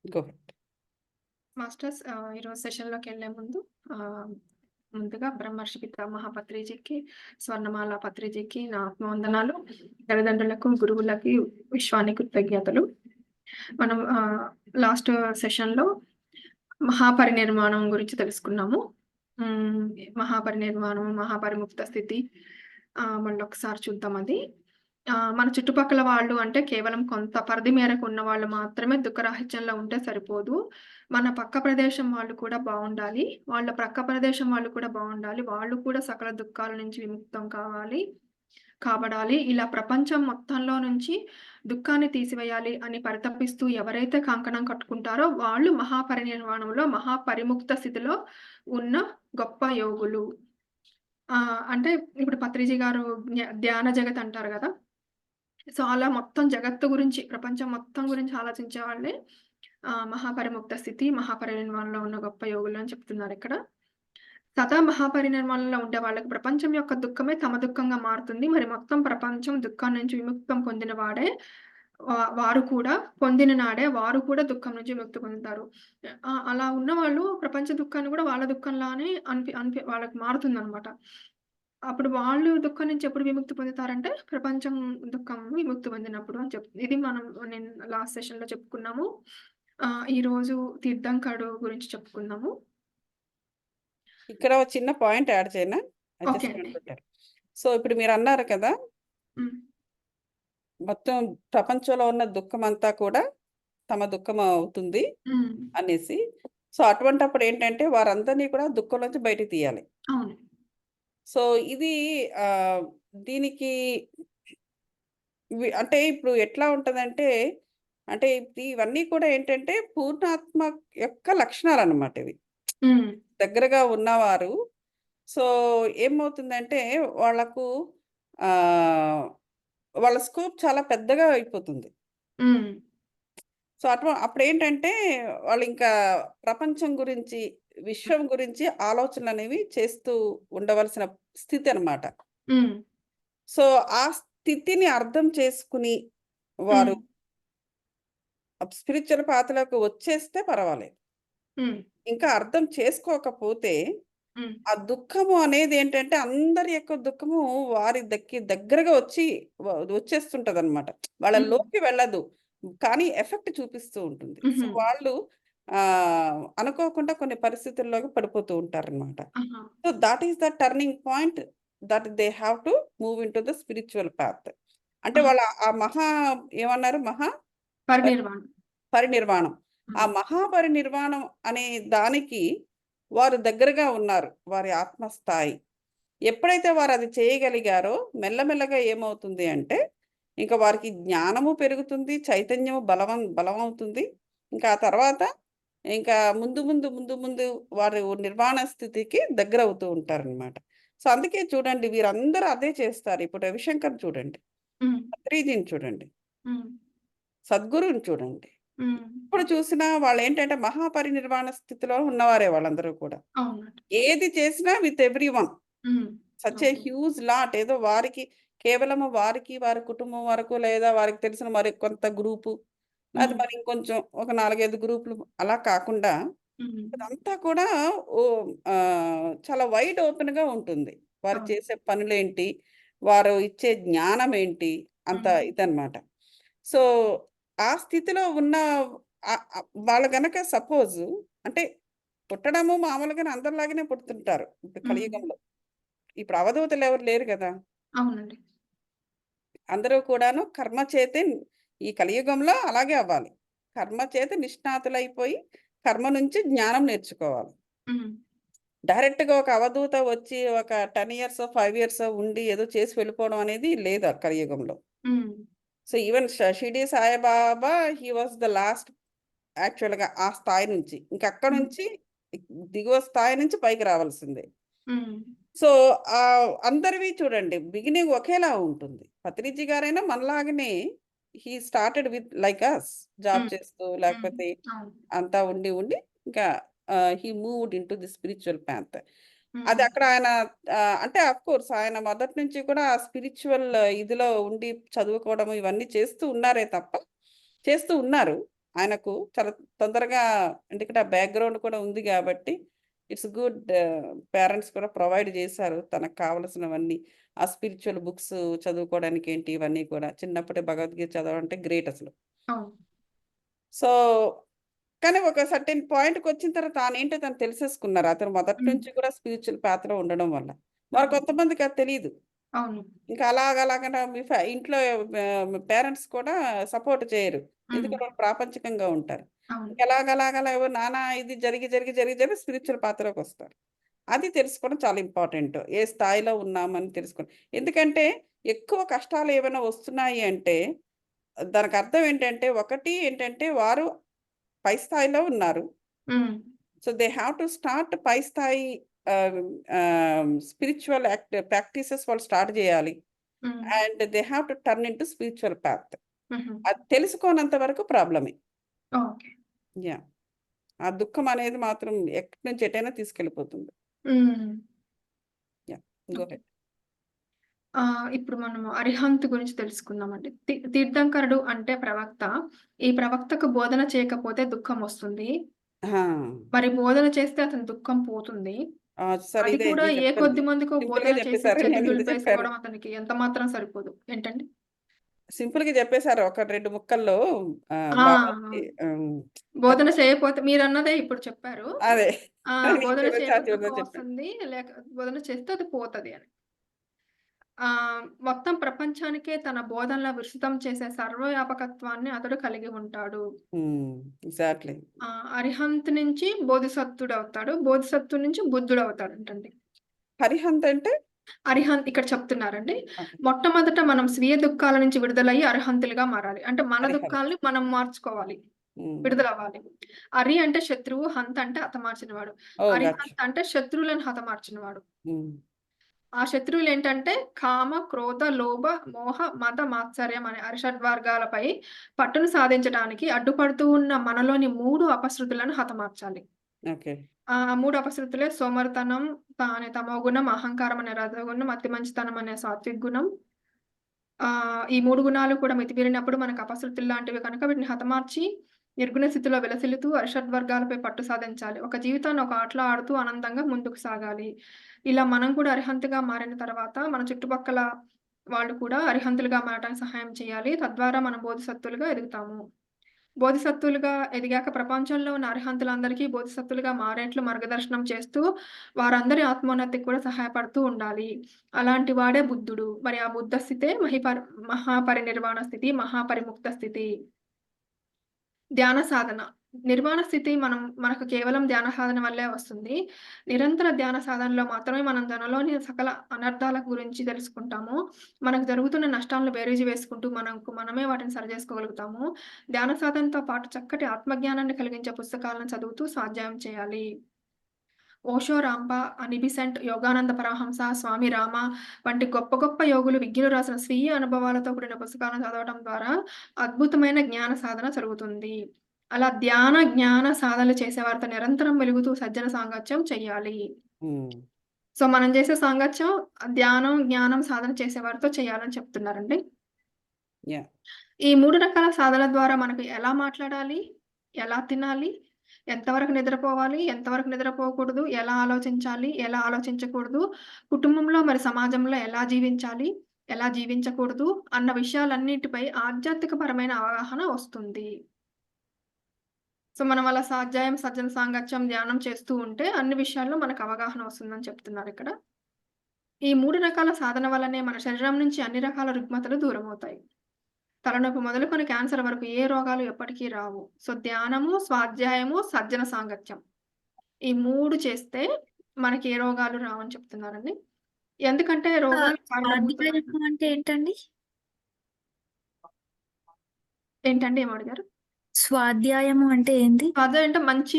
Go head. Masters ఈరోజు సెషన్‌లోకెళ్ళే ముందు ఆహ్, ముందుగా బ్రహ్మర్షి పితామహ పత్రిజీకి, స్వర్ణమాల పత్రిజీకి నా ఆత్మవందనాలు. తల్లిదండ్రులకు, గురువులకి, విశ్వానికి కృతజ్ఞతలు. మనం లాస్ట్ సెషన్‌లో మహాపరినిర్వాణం గురించి తెలుసుకున్నాము. హ్మ్. మహాపరినిర్వాణం, మహాపరిముక్త స్థితి మళ్ళొకసారి చూద్దాం అది. మన చుట్టుపక్కల వాళ్ళు అంటే కేవలం కొంత పరిధి మేరకు ఉన్నవాళ్ళు మాత్రమే దుఃఖరాహిత్యంలో ఉంటే సరిపోదు. మన పక్క ప్రదేశం వాళ్ళు కూడా బావుండాలి. వాళ్ళ ప్రక్క ప్రదేశం వాళ్ళు కూడా బావుండాలి. వాళ్ళు కూడా సకల దుఃఖాల నుంచి విముక్తం కాబడాలి. ఇలా ప్రపంచం మొత్తంలో నుంచి దుఃఖాన్ని తీసివేయాలి అని పరితపిస్తూ ఎవరైతే కంకణం కట్టుకుంటారో వాళ్ళు మహాపరినిర్వాణంలో, మహాపరిముక్త స్థితిలో ఉన్న గొప్ప యోగులు. అంటే ఇప్పుడు పత్రిజీ గారు ధ్యాన జగత్ అంటారు గదా! సో, అలా మొత్తం జగత్తు గురించి, ప్రపంచం మొత్తం గురించి ఆలోచించే వాళ్ళే మహాపరిముక్త స్థితి, మహాపరినిర్వాణంలో ఉన్న గొప్ప యోగులు అని చెప్తున్నారిక్కడ. సదా మహాపరినిర్వాణంలో ఉండే వాళ్ళకి ప్రపంచం యొక్క దుఃఖమే తమ దుఃఖంగా మారుతుంది. మరి మొత్తం ప్రపంచం దుఃఖం నుంచి విముక్తం పొందిన వాడే వారు కూడా పొందిన నాడే వారు కూడా దుఃఖం నుంచి విముక్తి పొందుతారు. అలా ఉన్నవాళ్ళు ప్రపంచ దుఃఖాన్ని కూడా వాళ్ళ దుఃఖంలానే వాళ్ళకి మారుతుందనమాట. అప్పుడు వాళ్ళు దుఃఖం నుంచి ఎప్పుడు విముక్తి పొందుతారంటే, ప్రపంచం దుఃఖం విముక్తి పొందినప్పుడు అని ఇది నేను లాస్ట్ సెషన్‌లో చెప్పుకున్నాము. ఈరోజు తీర్థంకరుడు గురించి చెప్పుకుందాము. ఇక్కడ ఒక చిన్న పాయింట్ యాడ్ చేయనా? ఐ ఓకే జస్ట్ అండి. Want to tell. సో, ఇప్పుడు మీరన్నారు కదా! హ్మ్. మొత్తం ప్రపంచంలో ఉన్న దుఃఖమంతా కూడా తమ దుఃఖం అవుతుంది హ్మ్. అనేసి. సో, అటువంటప్పుడు ఏంటంటే వారందరినీ కూడా దుఃఖం నుంచి బయటికి తీయాలి. అవును. సో, ఇది ఆహ్, దీనికి అంటే ఇప్పుడు ఎట్లా ఉంటదంటే, అంటే ఇవన్నీ కూడా ఏంటంటే పూర్ణాత్మ యొక్క లక్షణాలన్నమాట ఇవి. హ్మ్. దగ్గరగా ఉన్నవారు సో, ఏమవుతుందంటే వాళ్ళకు ఆహ్, వాళ్ళ స్కోప్ చాలా పెద్దగా అయిపోతుంది. హ్మ్. సో, అప్పుడేంటంటే వాళ్ళింకా ప్రపంచం గురించి, విశ్వం గురించి ఆలోచనలనేవి చేస్తూ ఉండవలసిన స్థితనమాట. హ్మ్. సో, ఆ స్థితిని అర్థం చేసుకుని హ్మ్. వారు స్పిరిచ్యువల్ పాత్‌లోకి వచ్చేస్తే పర్వాలేదు. హ్మ్. ఇంకా అర్థం చేసుకోకపోతే హ్మ్. ఆ దుఃఖము అనేదేంటంటే, అందరి యొక్క దుఃఖము వారి దగ్గరగా వచ్చి వచ్చేస్తుంటదనమాట. హ్మ్. వాళ్ళలోకి వెళ్ళదు. కానీ ఎఫెక్ట్ చూపిస్తూ ఉంటుంది. సో, హుహు. వాళ్ళు అనుకోకుండా కొన్ని పరిస్థితుల్లోకి పడిపోతూ ఉంటారనమాట. ఆహా! So, that is the turning point that they have to move into the spiritual path. అంటే ఆహా! వాళ్ళ ఆ ఏమన్నారు? పరి పరినిర్వాణం. పరినిర్వాణం. ఆ హ్మ్. మహాపరినిర్వాణం అనే దానికి వారు దగ్గరగా ఉన్నారు. వారి ఆత్మస్థాయి. ఎప్పుడైతే వారది చేయగలిగారో మెల్లమెల్లగా ఏమవుతుంది అంటే, ఇంక వారికి జ్ఞానము పెరుగుతుంది, చైతన్యము బలమవుతుంది. ఇంకా ఆ తర్వాత ఇంకా ముందు వారు నిర్వాణ స్థితికి దగ్గరవుతూ ఉంటారనమాట. సో, అందుకే చూడండి వీరందరూ అదే చేస్తారు. ఇప్పుడు రవిశంకర్ చూడండి, హ్మ్. పత్రిజీని చూడండి, హ్మ్. సద్గురువుని చూడండి. హ్మ్. ఇప్పుడు చూసినా వాళ్ళేంటంటే మహాపరినిర్వాణ స్థితిలో ఉన్నవారే వాళ్ళందరూ కూడా. అవునండి. ఏది చేసినా విత్ ఎవ్రీవన్. హ్మ్. Such a okay. Huge lot ఏదో వారికి కేవలము వారికి, వారి కుటుంబం వరకు లేదా వారికి తెలిసిన మరి కొంత గ్రూపు, లేతే హ్మ్. మరి ఇంకొంచెం ఒక 4, 5 గ్రూపులు అలా కాకుండా హ్మ్. ఇదంతా కూడా చాలా వైడ్ ఓపెన్‌గా ఉంటుంది. వారు అవును. చేసే పనులేంటి, వారు ఇచ్చే జ్ఞానం ఏంటి, అంత హ్మ్. ఇదనమాట. సో, ఆ స్థితిలో ఉన్న వాళ్ళు గనక సపోజు అంటే పుట్టడము మామూలుగానే అందరిలాగానే పుడుతుంటారు. ఇప్పుడు హ్మ్. కలియుగంలో. ఇప్పుడు అవధూతలు ఎవరు లేరు గదా! అవునండి. అందరూ కూడాను కర్మ చేతే ఈ కలియుగంలో అలాగే అవ్వాలి. కర్మ చేత నిష్ణాతులైపోయి, కర్మ నుంచి జ్ఞానం నేర్చుకోవాలి. హ్మ్. డైరెక్ట్‌గా ఒక అవధూత వచ్చి ఒక 10 ఇయర్సో, 5 ఇయర్సో ఉండి ఏదో చేసి వెళ్ళిపోవడం అనేది లేదు ఆ కలియుగంలో. హ్మ్. So, even Shirdi Saibaba he was the last యాక్చువల్‌గా ఆ స్థాయి నుంచి. ఇంకక్కడి హ్మ్. నుంచి దిగువ స్థాయి నుంచి పైకి రావాల్సిందే. హ్మ్. సో, అందరివి చూడండి బిగినింగ్ ఒకేలా ఉంటుంది. పత్రిజీ గారైనా మనలాగానే he started with like us job hmm. చేస్తూ హ్మ్. లేకపోతే అవును. అంతా ఉండి ఇంకా he moved into the spiritual path. అది హ్మ్. అక్కడ ఆయన అంటే ఆఫ్‌కోర్స్ ఆయన మొదటి నుంచి కూడా ఆ స్పిరిచ్యువల్ ఇదిలో ఉండి చదువుకోవడం ఇవన్నీ చేస్తూ ఉన్నారే తప్ప చేస్తూ ఉన్నారు. ఆయనకు చాలా తొందరగా, ఎందుకంటే ఆ బ్యాక్‌గ్రౌండ్ కూడా ఉంది గాబట్టి, ఇట్స్ గుడ్. పేరెంట్స్ కూడా ప్రొవైడ్ చేశారు తనకు కావాల్సినవన్నీ. ఆ స్పిరిచ్యువల్ బుక్స్ చదువుకోవడానికి ఏంటి ఇవన్నీ కూడా. చిన్నప్పుడే భగవద్గీత చదవడం అంటే గ్రేట్ అసలు. అవును. సో, కానీ ఒక సర్టెన్ పాయింట్‌కొచ్చిన తర్వాత తానేంటో తను తెలిసేసుకున్నారు. అతను మొదటి హ్మ్. నుంచి కూడా స్పిరిచ్యువల్ పాత్‌లో ఉండడం వల్ల. మరి అవును. కొంతమందికి అది తెలీదు. అవును. ఇంకా అలాగలాగన మీ ఇంట్లో పేరెంట్స్ కూడా సపోర్ట్ చేయరు. హ్మ్. ఎందుకంటే వాళ్ళు ప్రాపంచికంగా ఉంటారు. అవును. ఇంక ఎలాగలాగలా ఏవో నానా ఇది జరిగి, జరిగి, జరిగి, జరిగి స్పిరిచ్యువల్ పాత్రలోకొస్తారు. అది తెలుసుకోవడం చాలా ఇంపార్టెంట్. ఏ స్థాయిలో ఉన్నామని తెలుసుకోవడం. ఎందుకంటే ఎక్కువ కష్టాలు ఏమైనా వస్తున్నాయి అంటే దానికి అర్థం ఏంటంటే, ఒకటి ఏంటంటే వారు పై స్థాయిలో ఉన్నారు. Hmm. So, they have to start పై స్థాయి స్పిరిచ్యువల్ ప్రాక్టీసెస్ వాళ్ళు స్టార్ట్ చేయాలి. Hmm. And they have to turn into spiritual path. హుహు. అది తెలుసుకోనంత వరకు ప్రాబ్లమే. ఓకే. యాహ్! ఆ దుఃఖం అనేది మాత్రం ఎక్కడి నుంచి ఎటైనా తీసుకెళ్ళిపోతుంది. Hmm. Yeah! Go okay. Head. ఇప్పుడు మనము అరిహంత్ గురించి తెలుసుకుందామండి. తీర్థంకరుడు అంటే ప్రవక్త. ఈ ప్రవక్తకు బోధన చేయకపోతే దుఃఖమొస్తుంది. ఆ! మరి బోధన చేస్తే అతని దుఃఖం పోతుంది. ఆ! చూసారా అది ఇదే కూడా నేను ఏ చెప్తుంది. కొద్ది మందికో సింపుల్‌గా బోధన చేసి చెప్పేసారు. చేతులు నేను ఇంత చెప్పాను. దులిపేసుకోవడం అతనికి ఎంత మాత్రం సరిపోదు. ఏంటండి? సింపుల్‌గా చెప్పేసారు. ఒక 2 ముక్కల్లో ఆ! బాబాకి బోధన చేయకపోతే మీరన్నదే ఇప్పుడు చెప్పారు. అదే. నేను బోధన చెప్పేది చేయకపోతే చివరిలో దుఃఖం చెప్పాను. వస్తుంది. బోధన చేస్తే అది పోతది అని. మొత్తం ప్రపంచానికే తన బోధనల విస్తృతం చేసే సర్వవ్యాపకత్వాన్ని అతడు కలిగి ఉంటాడు. హ్మ్. ఎగ్జాక్ట్‌లీ. అరిహంత్ నుంచి బోధిసత్వుడవుతాడు. బోధిసత్వుడు నుంచి బుద్ధుడవుతాడంటండి. హరిహంత్ అంటే? అరిహంత్ ఇక్కడ చెప్తున్నారండి. ఓకే. మొట్టమొదట మనం స్వీయ దుఃఖాల నుంచి విడుదలయ్యి అరిహంతులుగా మారాలి. అంటే మన హరిహంత్. దుఃఖాల్ని మనం మార్చుకోవాలి. హ్మ్. విడుదలవ్వాలి. అరి అంటే శత్రువు, హంత్ అంటే హతమార్చినవాడు. ఓహ్! Got you. అరిహంత్ అంటే శత్రువులను హతమార్చినవాడు. హ్మ్. ఆ శత్రువులేంటంటే కామ, క్రోధ, లోభ, మోహ, మద, మాత్సర్యం అనే అరిషడ్వర్గాలపై పట్టును సాధించడానికి అడ్డుపడుతూ ఉన్న మనలోని 3 అపశృతులను హతమార్చాలి. ఓకే. ఆ 3 అపశృతులే సోమరితనం అనే తమోగుణం, అహంకారం అనే రజోగుణం, అతి మంచితనం అనే సాత్విక గుణం. ఈ 3 గుణాలు కూడా మితిమీరినప్పుడు మనకు అపశృతుల్లాంటివి కనుక వీటిని హతమార్చి నిర్గుణ స్థితిలో విలసిల్లుతూ అరిషడ్వర్గాలపై పట్టు సాధించాలి. ఒక జీవితాన్ని ఒక ఆటలో ఆడుతూ ఆనందంగా ముందుకు సాగాలి. ఇలా మనం కూడా అరిహంతుగా మారిన తర్వాత మన చుట్టుపక్కల వాళ్ళు కూడా అరిహంతులుగా మారడానికి సహాయం చేయాలి. తద్వారా మనం బోధిసత్వులుగా ఎదుగుతాము. బోధిసత్వులుగా ఎదిగాక ప్రపంచంలో ఉన్న అరిహంతులందరికీ బోధిసత్వులుగా మారేట్లు మార్గదర్శనం చేస్తూ, వారందరి ఆత్మోన్నతికి కూడా సహాయపడుతూ ఉండాలి. అలాంటి వాడే బుద్ధుడు. మరి ఆ బుద్ధ స్థితే మహాపరినిర్వాణ స్థితి, మహాపరిముక్త స్థితి. ధ్యాన సాధన. నిర్వాణ స్థితి మనకు కేవలం ధ్యాన సాధన వల్లే వస్తుంది. నిరంతర ధ్యాన సాధనలో మాత్రమే మనం తనలోని సకల అనర్థాల గురించి తెలుసుకుంటాము. మనకు జరుగుతున్న నష్టాలను బేరీజు వేసుకుంటూ మనకు మనమే వాటిని సరిజేసుకోగలుగుతాము. ధ్యాన సాధనతో పాటు చక్కటి ఆత్మజ్ఞానాన్ని కలిగించే పుస్తకాలను చదువుతూ స్వాధ్యాయం చేయాలి. ఓషో, రాంపా, నిబిసెంట్, యోగానంద పరమహంస, స్వామి రామ వంటి గొప్ప గొప్ప యోగులు, విజ్ఞులు రాసిన స్వీయ అనుభవాలతో కూడిన పుస్తకాలను చదవడం ద్వారా అద్భుతమైన జ్ఞాన సాధన జరుగుతుంది. అలా ధ్యాన, జ్ఞాన సాధనలు చేసేవారితో నిరంతరం వెలుగుతూ సజ్జన సాంగత్యం చెయ్యాలి. హ్మ్. సో, మనం చేసే సాంగత్యం ధ్యానం, జ్ఞానం సాధన చేసేవారితో చేయాలని చెప్తున్నారండి. యాహ్! ఈ 3 రకాల సాధనల ద్వారా మనకు ఎలా మాట్లాడాలి? ఎలా తినాలి? ఎంతవరకు నిద్రపోవాలి? ఎంతవరకు నిద్రపోకూడదు? ఎలా ఆలోచించాలి? ఎలా ఆలోచించకూడదు? కుటుంబంలో మరి సమాజంలో ఎలా జీవించాలి? ఎలా జీవించకూడదు? అన్న విషయాలన్నిటిపై ఆధ్యాత్మికపరమైన అవగాహన వస్తుంది. సో, మనం అలా స్వాధ్యాయం, సజ్జన సాంగత్యం, ధ్యానం చేస్తూ ఉంటే అన్ని విషయాల్లో మనకు అవగాహన వస్తుందని చెప్తున్నారిక్కడ. ఈ 3 రకాల సాధన వల్లనే మన శరీరం నుంచి అన్ని రకాల రుగ్మతలు దూరమవుతాయి. తలనొప్పి మొదలుకొని క్యాన్సర్ వరకు ఏ రోగాలు ఎప్పటికీ రావు. సో, ధ్యానము, స్వాధ్యాయము, సజ్జన సాంగత్యం. ఈ 3 చేస్తే మనకి ఏ రోగాలు రావని చెప్తున్నారండి. ఎందుకంటే రోగాలకు కారణభూతమైన స్వాధ్యాయము అంటే ఏంటండి? ఏంటండి ఏమడిగారు? స్వాధ్యాయము అంటే ఏంది? స్వాధ్యాయం అంటే మంచి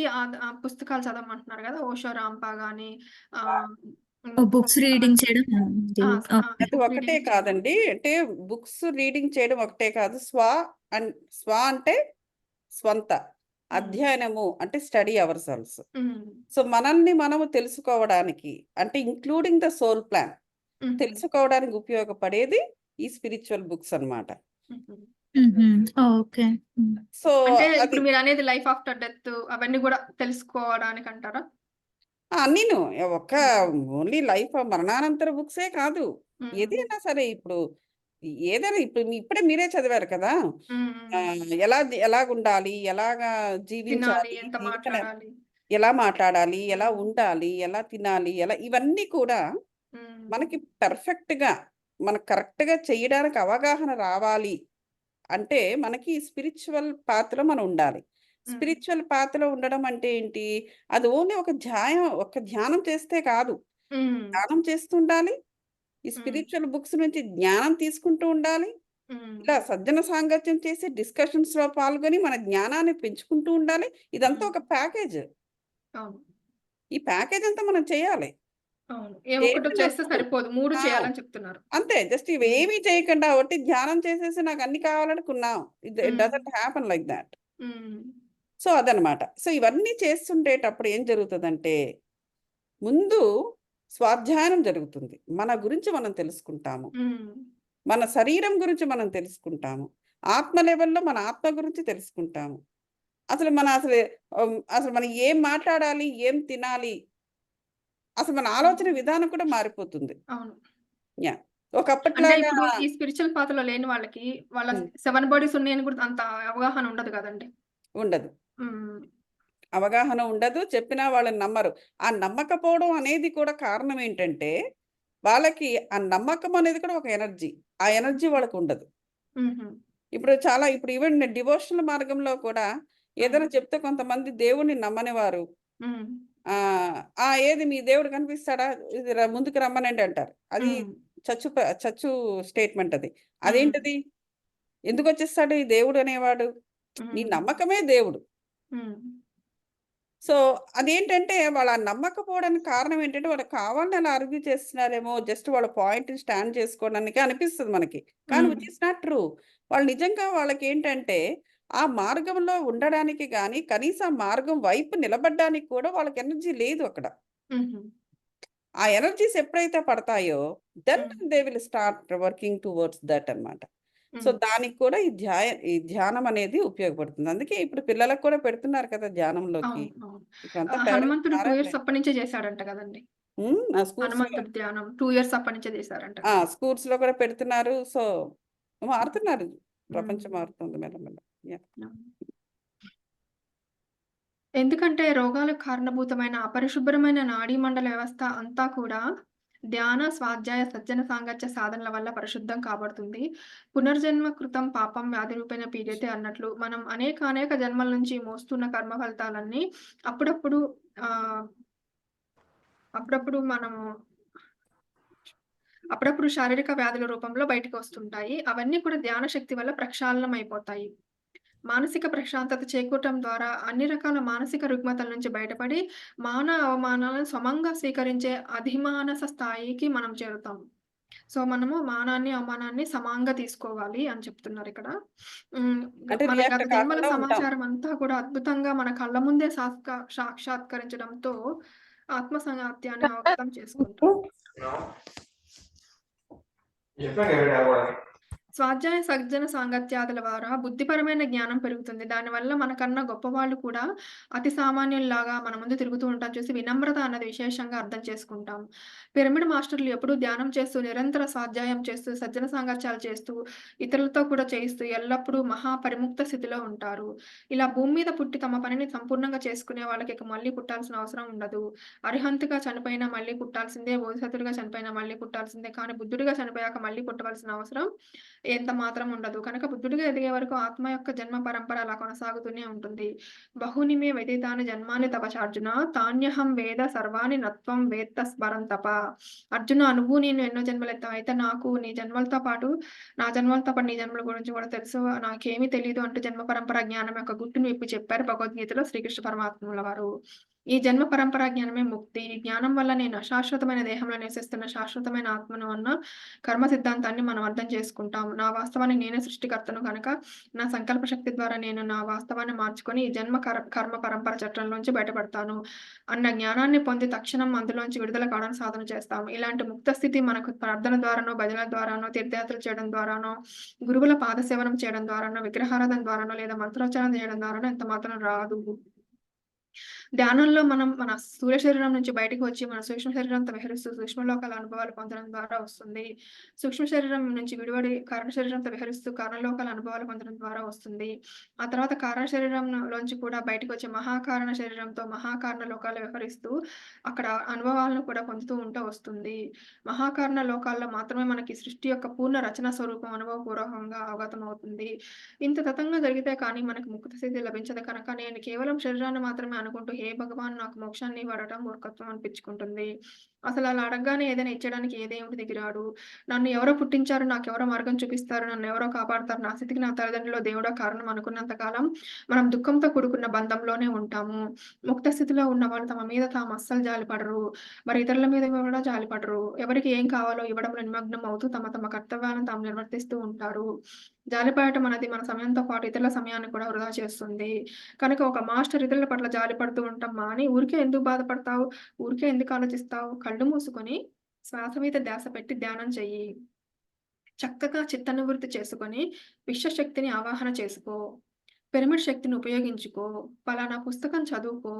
పుస్తకాలు చదవమంటున్నారు గదా! ఓషో, రాంపా గాని ఆహ్, బుక్స్ రీడింగ్ చేయడం ఇది. ఆ! ఓకే. అది బుక్ ఒకటే రీడింగ్ చేయడం. కాదండి. అంటే బుక్స్ రీడింగ్ చేయడం ఒకటే కాదు. అన్ స్వ అంటే స్వంత. హ్మ్. అధ్యయనము అంటే స్టడీ అవర్ సెల్వ్స్. హ్మ్. సో, మనల్ని మనము తెలుసుకోవడానికి అంటే ఇంక్లూడింగ్ ద సోల్ ప్లాన్ హుహు. తెలుసుకోవడానికి ఉపయోగపడేది ఈ స్పిరిచ్యువల్ బుక్స్ అన్నమాట. హుహు. హుహు. ఓకే. హ్మ్. సో, అంటే అది ఇప్పుడు మీరనేది లైఫ్ ఆఫ్టర్ డెత్ అవన్నీ గూడా తెలుసుకోవడానికంటారా? అన్నీను. ఒక్క హ్మ్. ఓన్లీ లైఫ్ మరణానంతర బుక్సే కాదు. హ్మ్. ఏదైనా సరే ఇప్పుడు ఏదైనా ఇప్పుడు ఇప్పుడే మీరే చదివారు కదా! హ్మ్. హ్మ్. ఎలాగుండాలి? ఎలాగా తినాలి, జీవించాలి? ఎంత జీవితం మాట్లాడాలి. ఎలా మాట్లాడాలి? ఎలా హ్మ్. ఉండాలి? ఎలా తినాలి? ఇవన్నీ కూడా హ్మ్. మనకి పెర్ఫెక్ట్‌గా, మనకు కరెక్ట్‌గా చేయడానికి అవగాహన రావాలి అంటే, మనకి స్పిరిచ్యువల్ పాత్‌లో మనం ఉండాలి. హ్మ్. స్పిరిచ్యువల్ పాత్‌లో ఉండడం అంటే ఏంటి? అది ఓన్లీ ఒక ధ్యానం చేస్తే కాదు. హ్మ్. ధ్యానం చేస్తూ ఉండాలి. ఈ హ్మ్. స్పిరిచ్యువల్ బుక్స్ నుంచి జ్ఞానం తీసుకుంటూ ఉండాలి. హ్మ్. ఇలా సజ్జన సాంగత్యం చేసి డిస్కషన్స్‌లో పాల్గొని మన జ్ఞానాన్ని పెంచుకుంటూ ఉండాలి. ఇదంతా హ్మ్. ఒక ప్యాకేజ్. అవును. ఈ ప్యాకేజ్ అంతా మనం చేయాలి. అవును. ఏ ఒక్కటో చేస్తే చేసినప్పుడు సరిపోదు. 3 ఆ! చేయాలని చెప్తున్నారు. అంతే. జస్ట్ హ్మ్. ఇవేమీ చేయకుండా ఒట్టి ధ్యానం చేసేసి నాకన్నీ కావాలనుకున్నాం. ఇట్ హ్మ్. Doesn't happen like that. హ్మ్. సో, అదనమాట. సో, ఇవన్నీ చేస్తుండేటప్పుడు ఏం జరుగుతదంటే, ముందు స్వాధ్యాయనం జరుగుతుంది. మన గురించి మనం తెలుసుకుంటాము. హ్మ్. మన శరీరం గురించి మనం తెలుసుకుంటాము. ఆత్మ లెవెల్‌లో మన ఆత్మ గురించి తెలుసుకుంటాము. అసలు మనం ఏం మాట్లాడాలి? ఏం తినాలి? అసలు మన ఆలోచన హ్మ్. విధానం కూడా మారిపోతుంది. అవును. యాహ్! అంటే ఒకప్పటిలాగా ఇప్పుడు ఈ స్పిరిచ్యువల్ పాత్‌లో లేని వాళ్ళకి వాళ్ళ హ్మ్. 7 బాడీస్ ఉన్నాయని కూడా అంత అవగాహన ఉండదు గదండీ! ఉండదు. హ్మ్. అవగాహన ఉండదు. చెప్పినా వాళ్ళని నమ్మరు. ఆ నమ్మకపోవడం అనేది కూడా కారణం ఏంటంటే, వాళ్ళకి ఆ నమ్మకం అనేది కూడా ఒక ఎనర్జీ. ఆ ఎనర్జీ వాళ్ళకుండదు. హుహు. ఇప్పుడు ఈవెన్ డివోషనల్ మార్గంలో కూడా హ్మ్. ఏదైనా చెప్తే కొంతమంది దేవుడిని నమ్మనివారు హ్మ్. ఏది మీ దేవుడు కనిపిస్తాడా? ఇది ముందుకు రమ్మనండి అంటారు. అది హ్మ్. చచ్చు స్టేట్మెంట్ అది. హ్మ్. అదేంటది? ఎందుకొచ్చేస్తాడు ఈ దేవుడు అనేవాడు? నీ హ్మ్. నమ్మకమే దేవుడు. హ్మ్. సో, అదేంటంటే వాళ్ళ నమ్మకపోవడానికి కారణం ఏంటంటే, వాళ్ళు కావాలని అలా ఆర్గ్యూ చేస్తున్నారేమో, జస్ట్ వాళ్ళ పాయింట్‌ని స్టాండ్ చేసుకోవడానికే అనిపిస్తది మనకి. కానీ హ్మ్. Which is not true. వాళ్ళు నిజంగా వాళ్ళకేంటంటే, ఆ మార్గంలో ఉండడానికి గాని, కనీసం ఆ మార్గం వైపు నిలబడ్డానికి కూడా వాళ్ళకి ఎనర్జీ లేదు అక్కడ. హుహు. ఆ ఎనర్జీస్ ఎప్పుడైతే పడతాయో, దెన్ హ్మ్. They will start working towards that అన్నమాట. సో, హ్మ్. దానికి కూడా ఈ ధ్యానం అనేది ఉపయోగపడుతుంది. అందుకే ఇప్పుడు పిల్లలకు కూడా పెడుతున్నారు కదా! ధ్యానంలోకి. అవును. అవును. ఇప్పుడంతా పేరెంట్స్ హనుమంతుడు 2 ఇయర్స్ మారారులే. అప్పటినుంచే చేశాడంట గదండీ! ఆ స్కూల్స్‌లో హనుమంతుడి ధ్యానం 2 ఇయర్స్ అప్పటినుంచే చేశారంట గదా! స్కూల్స్‌లో కూడా పెడుతున్నారు. సో, హ్మ్. మారుతున్నారు. హ్మ్. ప్రపంచం మారుతుంది మెల్లమెల్ల. యాహ్! అవును. ఎందుకంటే రోగాలకు కారణభూతమైన అపరిశుభ్రమైన నాడీ మండల వ్యవస్థ అంతా కూడా ధ్యాన, స్వాధ్యాయ, సజ్జన సాంగత్య సాధనల వల్ల పరిశుద్ధం కాబడుతుంది. పునర్జన్మ కృతం పాపం వ్యాధి రూపేణ పీడియతే అన్నట్లు మనం అనేక జన్మల నుంచి మోస్తున్న కర్మ ఫలితాలన్నీ అప్పుడప్పుడు ఆహ్, అప్పుడప్పుడు మనము అప్పుడప్పుడు శారీరక వ్యాధుల రూపంలో బయటికొస్తుంటాయి. అవన్నీ కూడా ధ్యాన శక్తి వల్ల ప్రక్షాళనం అయిపోతాయి. మానసిక ప్రశాంతత చేకూరటం ద్వారా అన్ని రకాల మానసిక రుగ్మతల నుంచి బయటపడి, అవమానాలను సమంగా స్వీకరించే అధిమానస స్థాయికి మనం చేరుతాం. సో, మనము మానాన్ని, అవమానాన్ని సమానంగా తీసుకోవాలి అని చెప్తున్నారిక్కడ. హ్మ్. అంటే మన రియాక్ట్ గత జన్మల కాకుండా ఉంటాం. సమాచారం అంతా కూడా అద్భుతంగా మన కళ్ళ ముందే సాక్షాత్కరించడంతో ఆత్మ సామర్థ్యాన్ని అవగతం చేసుకుంటాం. స్వాధ్యాయ సజ్జన సాంగత్యాదుల ద్వారా బుద్ధిపరమైన జ్ఞానం పెరుగుతుంది. దానివల్ల మనకన్నా గొప్పవాళ్ళు కూడా అతి సామాన్యుల్లాగా మన ముందు తిరుగుతూ ఉంటాం చూసి వినమ్రత అన్నది విశేషంగా అర్థం చేసుకుంటాం. పిరమిడ్ మాస్టర్‌లు ఎప్పుడూ ధ్యానం చేస్తూ, నిరంతర స్వాధ్యాయం చేస్తూ, సజ్జన సాంగత్యాలు చేస్తూ, ఇతరులతో కూడా చేయిస్తూ ఎల్లప్పుడూ మహా పరిముక్త స్థితిలో ఉంటారు. ఇలా భూమి మీద పుట్టి తమ పనిని సంపూర్ణంగా చేసుకునే వాళ్ళకి ఇక మళ్ళీ పుట్టాల్సిన అవసరం ఉండదు. అరిహంతుగా చనిపోయినా మళ్ళీ పుట్టాల్సిందే, బోధిసత్వుడిగా చనిపోయినా మళ్ళీ పుట్టాల్సిందే. కానీ బుద్ధుడిగా చనిపోయాక మళ్ళీ పుట్టవలసిన అవసరం ఎంత మాత్రం ఉండదు. కనుక బుద్ధుడిగా ఎదిగే వరకు ఆత్మ యొక్క జన్మ పరంపర అలా కొనసాగుతూనే ఉంటుంది. బహూని మే వ్యతీతాని జన్మాని తప చార్జున తాన్యహం వేద సర్వాణి నత్వం వేత్త స్మరంతప. అర్జున నువ్వు నేను ఎన్నో జన్మలెత్తావు. అయితే నాకు నీ జన్మలతో పాటు నా జన్మలతో పాటు నీ జన్మల గురించి కూడా తెలుసు. నాకేమీ తెలీదు అంటూ జన్మ పరంపర జ్ఞానం యొక్క గుట్టును విప్పి చెప్పారు భగవద్గీతలో శ్రీకృష్ణ పరమాత్ముల వారు. ఈ జన్మ పరంపరా జ్ఞానమే ముక్తి. ఈ జ్ఞానం వల్ల నేను అశాశ్వతమైన దేహంలో నివసిస్తున్న శాశ్వతమైన ఆత్మను అన్న కర్మ సిద్ధాంతాన్ని మనం అర్థం చేసుకుంటాం. నా వాస్తవానికి నేనే సృష్టికర్తను కనుక నా సంకల్ప శక్తి ద్వారా నేను నా వాస్తవాన్ని మార్చుకొని ఈ జన్మ కర్మ పరంపర చట్రంలోంచి బయటపడతాను అన్న జ్ఞానాన్ని పొంది తక్షణం అందులోంచి విడుదల కావడానికి సాధన చేస్తాము. ఇలాంటి ముక్త స్థితి మనకు ప్రార్థన ద్వారానో, భజనల ద్వారానో, తీర్థయాత్రలు చేయడం ద్వారానో, గురువుల పాదసేవనం చేయడం ద్వారానో, విగ్రహారాధన ద్వారానో లేదా మంత్రోచ్చారణ చేయడం ద్వారానో ఎంత మాత్రం రాదు. ధ్యానంలో మనం మన స్థూల శరీరం నుంచి బయటకు వచ్చి మన సూక్ష్మ శరీరంతో విహరిస్తూ సూక్ష్మ లోకాల అనుభవాలు పొందడం ద్వారా వస్తుంది. సూక్ష్మ శరీరం నుంచి విడివడి కారణ శరీరంతో విహరిస్తూ కారణ లోకాల అనుభవాలు పొందడం ద్వారా వస్తుంది. ఆ తర్వాత కారణ శరీరంలోంచి కూడా బయటకు వచ్చే మహాకారణ శరీరంతో మహాకారణ లోకాలు విహరిస్తూ అక్కడ అనుభవాలను కూడా పొందుతూ ఉంటూ వస్తుంది. మహాకారణ లోకాల్లో మాత్రమే మనకి సృష్టి యొక్క పూర్ణ రచనా స్వరూపం అనుభవపూర్వకంగా అవగతం అవుతుంది. ఇంత తతంగా జరిగితే కానీ మనకు ముక్త స్థితి లభించదు కనుక నేను కేవలం శరీరాన్ని మాత్రమే అనుకుంటూ హే భగవాన్ నాకు మోక్షాన్ని ఇవ్వడం మూర్ఖత్వం అనిపించుకుంటుంది. అసలు అలా అడగగానే ఏదైనా ఇచ్చడానికి ఏ దేవుడు దిగిరాడు. నన్ను ఎవరో పుట్టించారు, నాకెవరో మార్గం చూపిస్తారు, నన్ను ఎవరో కాపాడతారు, నా స్థితికి నా తల్లిదండ్రులు దేవుడా కారణం అనుకున్నంత కాలం మనం దుఃఖంతో కూడుకున్న బంధంలోనే ఉంటాము. ముక్త స్థితిలో ఉన్న వాళ్ళు తమ మీద తాము అస్సలు జాలిపడరు. మరి ఇతరుల మీద కూడా జాలిపడరు. ఎవరికి ఏం కావాలో ఇవ్వడంలో నిమగ్నం అవుతూ తమ తమ కర్తవ్యాలను తాము నిర్వర్తిస్తూ ఉంటారు. జాలిపడటం అనేది మన సమయంతో పాటు ఇతరుల సమయాన్ని కూడా వృధా చేస్తుంది. కనుక ఒక మాస్టర్ ఇతరుల పట్ల జాలిపడుతూ ఉంటాం మాని ఊరికే ఎందుకు బాధపడతావు? ఊరికే ఎందుకు ఆలోచిస్తావు? కళ్ళు మూసుకొని శ్వాస మీద ధ్యాస పెట్టి ధ్యానం చెయ్యి. చక్కగా చిత్తనివృత్తి చేసుకొని విశ్వశక్తిని ఆవాహన చేసుకో. పిరమిడ్ శక్తిని ఉపయోగించుకో. పలానా పుస్తకం చదువుకో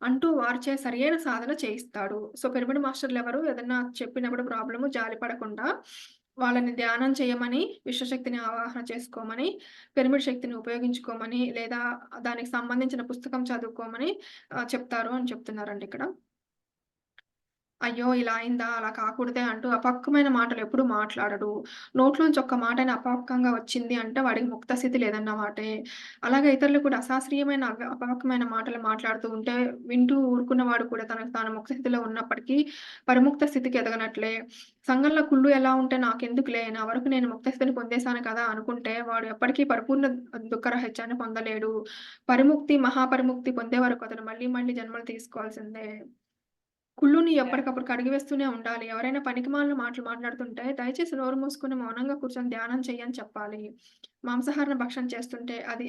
అంటూ వారిచే సరియైన సాధన చేయిస్తాడు. సో, పిరమిడ్ మాస్టర్లు ఎవరు ఏదన్నా చెప్పినప్పుడు ప్రాబ్లము జాలిపడకుండా వాళ్ళని ధ్యానం చేయమని, విశ్వశక్తిని ఆవాహన చేసుకోమని, పిరమిడ్ శక్తిని ఉపయోగించుకోమని లేదా దానికి సంబంధించిన పుస్తకం చదువుకోమని చెప్తారు అని చెప్తున్నారండి ఇక్కడ. అయ్యో! ఇలా అయిందా? అలా కాకూడదే అంటూ అపక్వమైన మాటలు ఎప్పుడు మాట్లాడడు. నోట్లోంచి ఒక్క మాటైనా అపక్వంగా వచ్చింది అంటే వాడికి ముక్త స్థితి లేదన్న మాటే. అలాగే ఇతరులు కూడా అశాస్త్రీయమైన అపక్వమైన మాటలు మాట్లాడుతూ ఉంటే వింటూ ఊరుకున్నవాడు కూడా తనకు తాను ముక్త స్థితిలో ఉన్నప్పటికీ పరిముక్త స్థితికి ఎదగనట్లే. సంఘంలో కుళ్ళు ఎలా ఉంటే నాకెందుకులే, నా వరకు నేను ముక్త స్థితిని పొందేశాను కదా అనుకుంటే వాడు ఎప్పటికీ పరిపూర్ణ దుఃఖరహిత్యాన్ని పొందలేడు. పరిముక్తి, మహాపరిముక్తి పొందే వరకు అతను మళ్ళీ మళ్ళీ జన్మలు తీసుకోవాల్సిందే. కుళ్ళుని ఎప్పటికప్పుడు కడిగివేస్తూనే ఉండాలి. ఎవరైనా పనికిమాలిన మాటలు మాట్లాడుతుంటే దయచేసి నోరు మూసుకొని మౌనంగా కూర్చొని ధ్యానం చెయ్యని చెప్పాలి. మాంసాహార భక్షణ చేస్తుంటే అది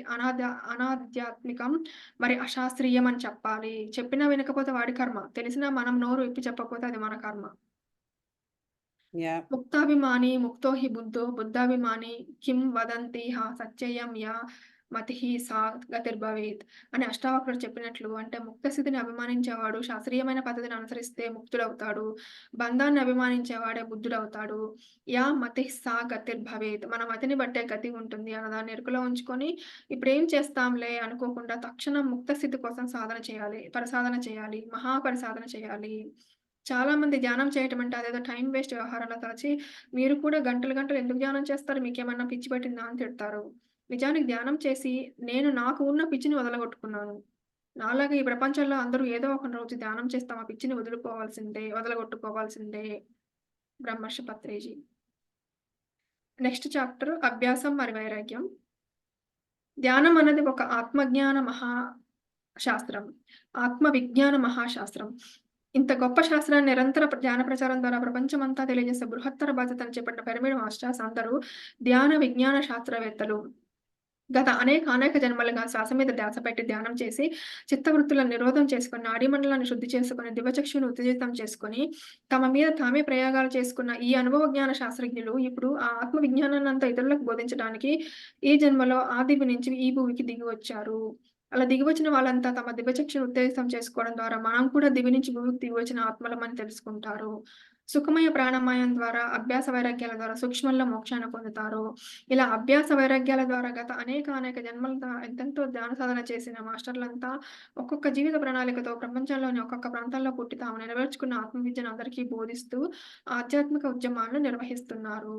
అనాధ్యాత్మికం, మరి అశాస్త్రీయం అని చెప్పాలి. చెప్పినా వినకపోతే వాడి కర్మ. తెలిసినా మనం నోరు విప్పి చెప్పకపోతే అది మన కర్మ. యాహ్! ముక్తాభిమాని ముక్తో హి బుద్ధో బుద్ధాభిమాని కిం వదంతిహ సత్యయం యా మతిః సా గతిర్భవేత్ అని అష్టావక్రుడు చెప్పినట్లు అంటే ముక్త స్థితిని అభిమానించేవాడు శాస్త్రీయమైన పద్ధతిని అనుసరిస్తే ముక్తుడవుతాడు. బంధాన్ని అభిమానించేవాడే బుద్ధుడవుతాడు. యా మతిః సా గతిర్భవేత్ మన మతిని బట్టే గతి ఉంటుంది అన్నదాన్ని ఎరుకలో ఉంచుకొని ఇప్పుడేం చేస్తాంలే అనుకోకుండా తక్షణం ముక్త స్థితి కోసం సాధన చేయాలి. పరిసాధన చేయాలి. మహాపరిసాధన చేయాలి. చాలా మంది ధ్యానం చేయటం అంటే అదేదో టైమ్ వేస్ట్ వ్యవహారంలా తలచి, మీరు కూడా గంటలు గంటలు ఎందుకు ధ్యానం చేస్తారు? మీకేమన్నా పిచ్చి పట్టిందా? అని తిడతారు. నిజానికి ధ్యానం చేసి నేను నాకు ఉన్న పిచ్చిని వదలగొట్టుకున్నాను. నాలాగా ఈ ప్రపంచంలో అందరూ ఏదో ఒక రోజు ధ్యానం చేసి తమ పిచ్చిని వదలగొట్టుకోవాల్సిందే. బ్రహ్మర్షి పత్రేజీ. నెక్స్ట్ చాప్టర్ అభ్యాసం మరి వైరాగ్యం. ధ్యానం అన్నది ఒక ఆత్మజ్ఞాన మహాశాస్త్రం. ఆత్మ విజ్ఞాన మహాశాస్త్రం. ఇంత గొప్ప శాస్త్రాన్ని నిరంతర ధ్యాన ప్రచారం ద్వారా ప్రపంచమంతా తెలియజేసే బృహత్తర బాధ్యతను చేపట్టిన పిరమిడ్ మాస్టర్స్ అందరూ ధ్యాన విజ్ఞాన శాస్త్రవేత్తలు. గత అనేక జన్మలుగా శ్వాస మీద ధ్యాస పెట్టి ధ్యానం చేసి చిత్తవృత్తులను నిరోధం చేసుకొని నాడీమండలాన్ని శుద్ధి చేసుకొని దివ్యచక్షును ఉత్తేజితం చేసుకొని తమ మీద తామే ప్రయోగాలు చేసుకున్న ఈ అనుభవ జ్ఞాన శాస్త్రజ్ఞులు ఇప్పుడు ఆ ఆత్మ విజ్ఞానాన్నంతా ఇతరులకు బోధించడానికి ఈ జన్మలో ఆ దివి నుంచి ఈ భూమికి దిగి వచ్చారు. అలా దిగివచ్చిన వాళ్ళంతా తమ దివ్యచక్షును ఉత్తేజితం చేసుకోవడం ద్వారా మనం కూడా దివి నుంచి భూమికి దిగి వచ్చిన ఆత్మలమని తెలుసుకుంటారు. సుఖమయ ప్రాణమయం ద్వారా అభ్యాస వైరాగ్యాల ద్వారా సూక్ష్మంలో మోక్షాన్ని పొందుతారు. ఇలా అభ్యాస వైరాగ్యాల ద్వారా గత అనేక జన్మలతో ఎంతెంతో ధ్యాన సాధన చేసిన మాస్టర్లంతా ఒక్కొక్క జీవిత ప్రణాళికతో ప్రపంచంలోని ఒక్కొక్క ప్రాంతంలో పుట్టి తాము నెరవేర్చుకున్న ఆత్మవిద్యను అందరికీ బోధిస్తూ ఆధ్యాత్మిక ఉద్యమాలను నిర్వహిస్తున్నారు.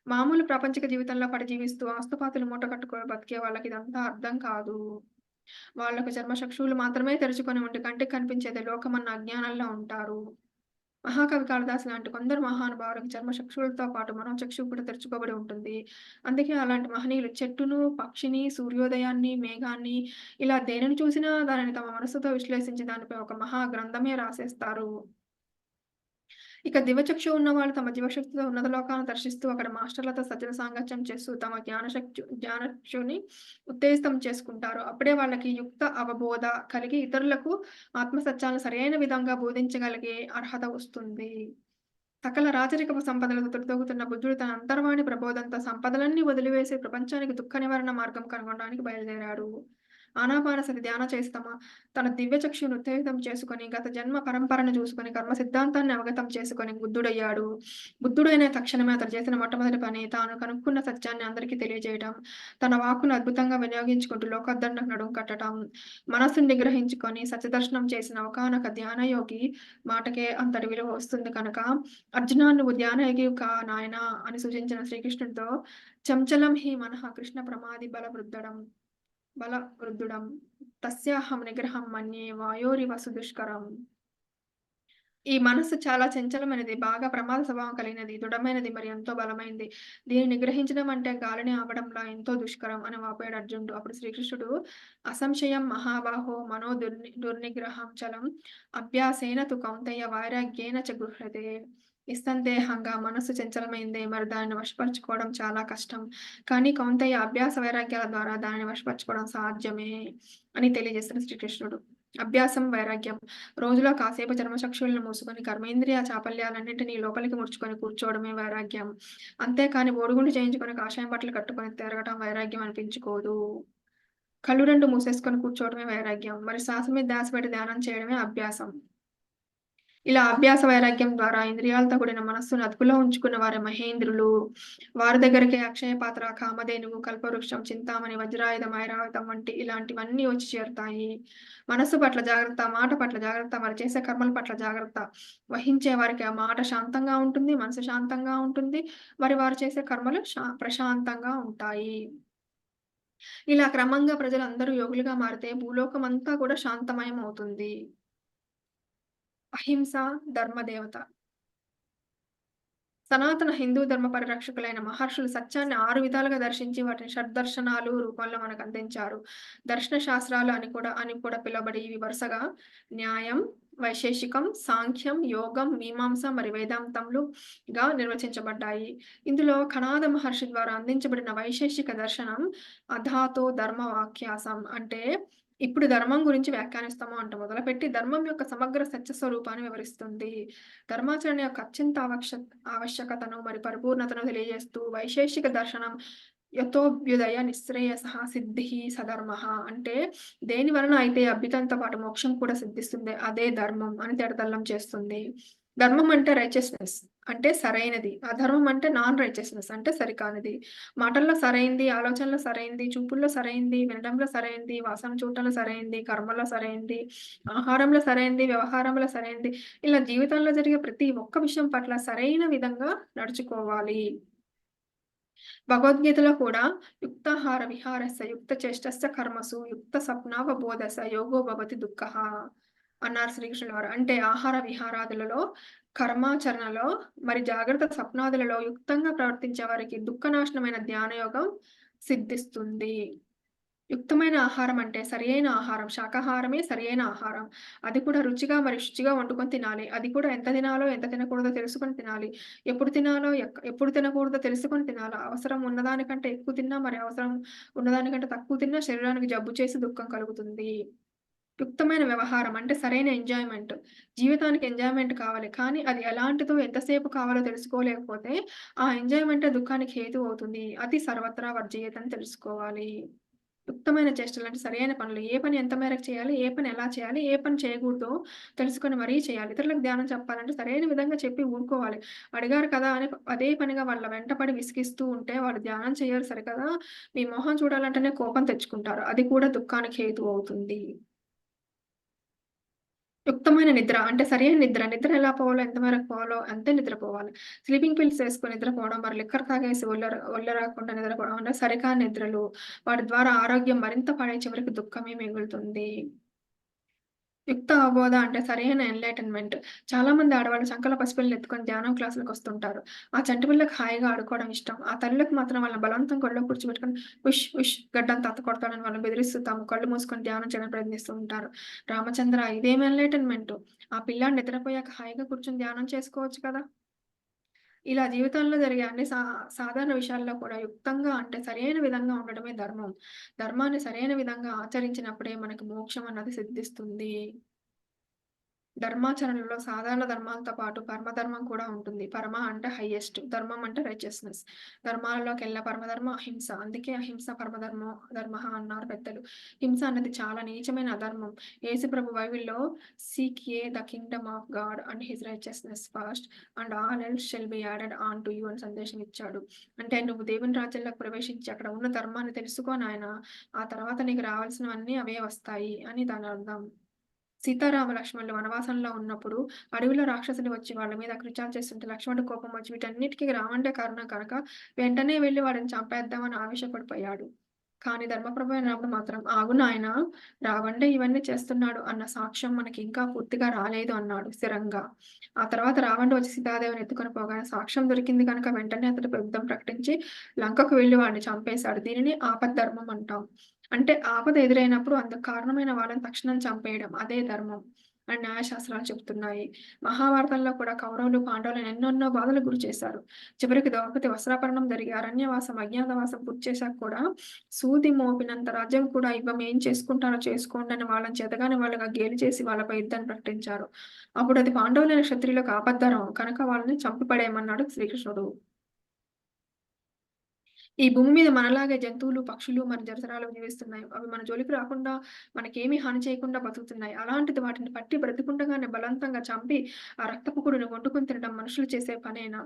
మామూలు ప్రాపంచిక జీవితంలో పడి జీవిస్తూ ఆస్తుపాతులు మూట కట్టుకొని బతికే వాళ్ళకి ఇదంతా అర్థం కాదు. వాళ్ళకు చర్మచక్షువులు మాత్రమే తెరుచుకొని ఉండి కంటికి కనిపించేది లోకమన్న అజ్ఞానంలో ఉంటారు. మహాకవి కాళిదాసు లాంటి కొందరు మహానుభావులకు చర్మచక్షువులతో పాటు మనోచక్షువు కూడా తెరుచుకోబడి ఉంటుంది. అందుకే అలాంటి మహనీయులు చెట్టును, పక్షిని, సూర్యోదయాన్ని, మేఘాన్ని ఇలా దేనిని చూసినా దానిని తమ మనస్సుతో విశ్లేషించి దానిపై ఒక మహా గ్రంథమే రాసేస్తారు. ఇక దివ్యచక్షువు ఉన్నవాళ్ళు తమ జీవశక్తితో ఉన్నత లోకాలను దర్శిస్తూ అక్కడ మాస్టర్లతో సజ్జన సాంగత్యం చేస్తూ తమ జ్ఞానచక్షుని ఉత్తేజితం చేసుకుంటారు. అప్పుడే వాళ్ళకి యుక్త అవబోధ కలిగి ఇతరులకు ఆత్మసత్యాలను సరైన విధంగా బోధించగలిగే అర్హత వస్తుంది. సకల రాచరికపు సంపదలతో తుడితోగుతున్న బుద్ధుడు తన అంతర్వాణి ప్రబోధంతో సంపదలన్నీ వదిలివేసి ప్రపంచానికి దుఃఖ నివారణ మార్గం కనుగొనడానికి బయలుదేరాడు. ఆనాపానసతి ధ్యాన చేసి తన దివ్య చక్షును ఉత్తేజితం చేసుకొని గత జన్మ పరంపరను చూసుకొని కర్మ సిద్ధాంతాన్ని అవగతం చేసుకొని బుద్ధుడయ్యాడు. బుద్ధుడైన తక్షణమే అతను చేసిన మొట్టమొదటి పని తాను కనుక్కున్న సత్యాన్ని అందరికీ తెలియజేయడం, తన వాక్కును అద్భుతంగా వినియోగించుకుంటూ లోకోద్ధరణకు నడుం కట్టడం, మనస్సును నిగ్రహించుకొని సత్యదర్శనం చేసిన ఒకానొక ధ్యానయోగి మాటకే అంతటి విలువ వస్తుంది కనుక అర్జునా నువ్వు ధ్యానయోగి కా నాయనా అని సూచించిన శ్రీకృష్ణుడితో చంచలం హి మనః కృష్ణ ప్రమాది బల వృద్ధుడం తస్యాహం నిగ్రహం మన్యే వాయోరివ సుదుష్కరం. ఈ మనస్సు చాలా చంచలమైనది, బాగా ప్రమాద స్వభావం కలిగినది, దృఢమైనది, మరి ఎంతో బలమైనది. దీన్ని నిగ్రహించడం అంటే గాలిని ఆపడంలా ఎంతో దుష్కరం అని వాపోయాడు అర్జునుడు. అప్పుడు శ్రీకృష్ణుడు అసంశయం మహాబాహో మనో దుర్నిగ్రహం చలం అభ్యాసేన తు కౌంతేయ వైరాగ్యేన చ గృహ్యతే. నిస్సందేహంగా మనస్సు చంచలమైందే, మరి దానిని వశపరచుకోవడం చాలా కష్టం. కానీ కౌంతేయ అభ్యాస వైరాగ్యాల ద్వారా దానిని వశపరచుకోవడం సాధ్యమే అని తెలియజేస్తున్న శ్రీకృష్ణుడు. అభ్యాసం, వైరాగ్యం. రోజులో కాసేపు చర్మచక్షువులను మూసుకొని కర్మేంద్రియ చాపల్యాలన్నింటినీ లోపలికి ముడుచుకొని కూర్చోవడమే వైరాగ్యం. అంతేకాని బోడిగుండు చేయించుకొని కాషాయం బట్టలు కట్టుకొని తిరగటం వైరాగ్యం అనిపించుకోదు. కళ్ళు రెండు మూసేసుకొని కూర్చోవడమే వైరాగ్యం. మరి శ్వాస మీద ధ్యాస పెట్టి ధ్యానం చేయడమే అభ్యాసం. ఇలా అభ్యాస వైరాగ్యం ద్వారా ఇంద్రియాలతో కూడిన మనస్సును అదుపులో ఉంచుకున్న వారే మహేంద్రులు. వారి దగ్గరికి అక్షయ పాత్ర, కామధేనువు, కల్పవృక్షం, చింతామణి, వజ్రాయుధం, ఐరావతం వంటి ఇలాంటివన్నీ వచ్చి చేరుతాయి. మనస్సు పట్ల జాగ్రత్త, మాట పట్ల జాగ్రత్త, వారు చేసే కర్మల పట్ల జాగ్రత్త వహించే వారికి ఆ మాట శాంతంగా ఉంటుంది, మనసు శాంతంగా ఉంటుంది, వారు చేసే కర్మలు ప్రశాంతంగా ఉంటాయి. ఇలా క్రమంగా ప్రజలందరూ యోగులుగా మారితే భూలోకం అంతా కూడా శాంతమయం అవుతుంది. అహింస ధర్మదేవత. సనాతన హిందూ ధర్మ పరిరక్షకులైన మహర్షులు సత్యాన్ని 6 విధాలుగా దర్శించి వాటిని షడ్దర్శనాలు రూపంలో మనకు అందించారు. దర్శన శాస్త్రాలు అని కూడా పిలువబడి ఇవి వరుసగా న్యాయం, వైశేషికం, సాంఖ్యం, యోగం, మీమాంస మరి వేదాంతములుగా నిర్వచించబడ్డాయి. ఇందులో కణాద మహర్షి ద్వారా అందించబడిన వైశేషిక దర్శనం అధాతో ధర్మ వాక్యాసం అంటే ఇప్పుడు ధర్మం గురించి వ్యాఖ్యానిస్తాము అంట మొదలుపెట్టి ధర్మం యొక్క సమగ్ర సత్య స్వరూపాన్ని వివరిస్తుంది. ధర్మాచరణ యొక్క అత్యంత ఆవశ్యకతను మరి పరిపూర్ణతను తెలియజేస్తూ వైశేషిక దర్శనం యథోభ్యుదయ నిశ్రేయస సిద్ధి సధర్మ అంటే దేని వలన అయితే అభ్యుతంతో పాటు మోక్షం కూడా సిద్ధిస్తుంది అదే ధర్మం అని తెడతల్లం చేస్తుంది. ధర్మం అంటే రైచియస్నెస్ అంటే సరైనది, అధర్మం అంటే నాన్ రైచియస్నెస్ అంటే సరికానిది. మాటల్లో సరైంది, ఆలోచనలో సరైంది, చూపుల్లో సరైంది, వినడంలో సరైంది, వాసన చూడటంలో సరైంది, కర్మలో సరైంది, ఆహారంలో సరైంది, వ్యవహారంలో సరైంది, ఇలా జీవితంలో జరిగే ప్రతి ఒక్క విషయం పట్ల సరైన విధంగా నడుచుకోవాలి. భగవద్గీతలో కూడా యుక్తాహార విహారస్య యుక్త చేష్టస్య కర్మసు యుక్త స్వప్నావబోధస యోగో భవతి దుఃఖః అన్నారు శ్రీకృష్ణుల వారు. అంటే ఆహార విహారాదులలో, కర్మాచరణలో మరి జాగ్రత్త స్వప్నాదులలో యుక్తంగా ప్రవర్తించే వారికి దుఃఖనాశనమైన జ్ఞానయోగం సిద్ధిస్తుంది. యుక్తమైన ఆహారం అంటే సరియైన ఆహారం, శాకాహారమే సరియైన ఆహారం. అది కూడా రుచిగా మరి శుచిగా వండుకొని తినాలి. అది కూడా ఎంత తినాలో, ఎంత తినకూడదో తెలుసుకొని తినాలి. ఎప్పుడు తినాలో, ఎప్పుడు తినకూడదో తెలుసుకొని తినాలి. అవసరం ఉన్నదానికంటే ఎక్కువ తిన్నా, మరి అవసరం ఉన్నదానికంటే తక్కువ తిన్నా శరీరానికి జబ్బు చేసి దుఃఖం కలుగుతుంది. యుక్తమైన వ్యవహారం అంటే సరైన ఎంజాయ్‌మెంట్. జీవితానికి ఎంజాయ్‌మెంట్ కావాలి. కానీ అది ఎలాంటిదో, ఎంతసేపు కావాలో తెలుసుకోలేకపోతే ఆ ఎంజాయ్‌మెంటే దుఃఖానికి హేతువు అవుతుంది. అది సర్వత్రా వర్జీయత అని తెలుసుకోవాలి. యుక్తమైన చేష్టలంటే సరైన పనులు. ఏ పని ఎంత మేరకు చేయాలి? ఏ పని ఎలా చేయాలి? ఏ పని చేయకూడదో తెలుసుకొని మరీ చేయాలి. ఇతరులకు ధ్యానం చెప్పాలంటే సరైన విధంగా చెప్పి ఊరుకోవాలి. అడిగారు కదా అని అదే పనిగా వాళ్ళ వెంటపడి విసిగిస్తూ ఉంటే వాళ్ళు ధ్యానం చేయరు సరికదా! మీ మొహం చూడాలంటేనే కోపం తెచ్చుకుంటారు. అది కూడా దుఃఖానికి హేతువు అవుతుంది. యుక్తమైన నిద్ర అంటే సరైన నిద్ర. నిద్ర ఎలా పోవాలో, ఎంత మేరకు పోవాలో అంతే నిద్రపోవాలి. స్లీపింగ్ పిల్స్ ఏసుకొని నిద్రపోవడం, మరి లిక్కర్ తాగేసి ఒళ్ళు రాకుండా నిద్రపోవడం అంటే సరికాని నిద్రలు. వాటి ద్వారా ఆరోగ్యం మరింత పాడై చివరికి దుఃఖమే మిగులుతుంది. యుక్త అవబోధ అంటే సరైన ఎన్లైటన్మెంట్. చాలా మంది ఆడవాళ్ళు చంకలో పసిపిల్లలు ఎత్తుకొని ధ్యానం క్లాసులకు వస్తుంటారు. ఆ చంటి పిల్లకి హాయిగా ఆడుకోవడం ఇష్టం. ఆ తల్లులకు మాత్రం వాళ్ళని బలవంతంగా ఒళ్ళో కూర్చోబెట్టుకొని ఉష్ ఉష్ గడ్డంతా అత్త కొడతాడని వాళ్ళని బెదిరిస్తూ తాము కళ్ళు మూసుకొని ధ్యానం చేయడానికి ప్రయత్నిస్తూ ఉంటారు. రామచంద్ర ఇదేం ఎన్లైటన్మెంట్? ఆ పిల్లాడు నిద్రపోయాక హాయిగా కూర్చొని ధ్యానం చేసుకోవచ్చు కదా! ఇలా జీవితంలో జరిగే అన్ని సాధారణ విషయాల్లో కూడా యుక్తంగా అంటే సరైన విధంగా ఉండడమే ధర్మం. ధర్మాన్ని సరైన విధంగా ఆచరించినప్పుడే మనకి మోక్షం అన్నది సిద్ధిస్తుంది. ధర్మాచరణలో సాధారణ ధర్మాలతో పాటు పరమధర్మం కూడా ఉంటుంది. పరమ అంటే హైయెస్ట్. ధర్మం అంటే రైచియస్‌నెస్. ధర్మాలలోకెల్లా పరమధర్మం అహింస. అందుకే అహింస పరమధర్మో ధర్మః అన్నారు పెద్దలు. హింస అన్నది చాలా నీచమైన అధర్మం. యేసుప్రభు బైబిల్‌లో సీక్ యే the Kingdom of God and his righteousness first and all else shall be added on to you అని సందేశం ఇచ్చాడు. అంటే నువ్వు దేవుని రాజ్యంలోకి ప్రవేశించి అక్కడ ఉన్న ధర్మాన్ని తెలుసుకో నాయనా. ఆ తర్వాత నీకు రావాల్సినవన్నీ అవే వస్తాయి అని దాని అర్థం. సీతారామ లక్ష్మణులు వనవాసంలో ఉన్నప్పుడు అడవిలో రాక్షసులు వచ్చి వాళ్ళ మీద కృత్యాలు చేస్తుంటే లక్ష్మణుడు కోపం వచ్చి వీటన్నిటికి రావణుడే కారణం కనుక వెంటనే వెళ్లి వాడిని చంపేద్దామని ఆవేశపడిపోయాడు. కానీ ధర్మప్రభు అయిన రాముడు మాత్రం ఆగు నాయనా, రావణుడే ఇవన్నీ చేస్తున్నాడు అన్న సాక్ష్యం మనకి ఇంకా పూర్తిగా రాలేదు అన్నాడు స్థిరంగా. ఆ తర్వాత రావణుడు వచ్చి సీతాదేవిని ఎత్తుకొని పోగానే సాక్ష్యం దొరికింది కనుక వెంటనే అతడు యుద్ధం ప్రకటించి లంకకు వెళ్లి వాడిని చంపేశాడు. దీనిని ఆపద్ధర్మం అంటాం. అంటే ఆపద ఎదురైనప్పుడు అందుకు కారణమైన వాళ్ళని తక్షణం చంపేయడం. అదే ధర్మం అని న్యాయశాస్త్రాలు చెప్తున్నాయి. మహాభారతంలో కూడా కౌరవులు, పాండవులను ఎన్నెన్నో బాధలకు గురి చేశారు. చివరికి ద్రౌపది వస్త్రాపహరణం జరిగి అరణ్యవాసం, అజ్ఞాతవాసం పూర్తి చేశాక కూడా సూది మోపినంత రాజ్యం కూడా ఇవ్వం ఏం చేసుకుంటారో చేసుకోండి అని వాళ్ళని చేతగాని వాళ్ళుగా గేలి చేసి వాళ్ళపై యుద్ధాన్ని ప్రకటించారు. అప్పుడు అది పాండవులైన క్షత్రియులకు ఆపద్ధర్మం కనుక వాళ్ళని చంపి పడేయమన్నాడు శ్రీకృష్ణుడు. ఈ భూమి మీద మనలాగే జంతువులు, పక్షులు మరి జలచరాలు జీవిస్తున్నాయి. అవి మన జోలికి రాకుండా, మనకేమీ హాని చేయకుండా బతుకుతున్నాయి. అలాంటిది వాటిని పట్టి బ్రతికుండగానే బలవంతంగా చంపి, ఆ రక్తపు కూడును వండుకొని తినడం మనుషులు చేసే పనేనా?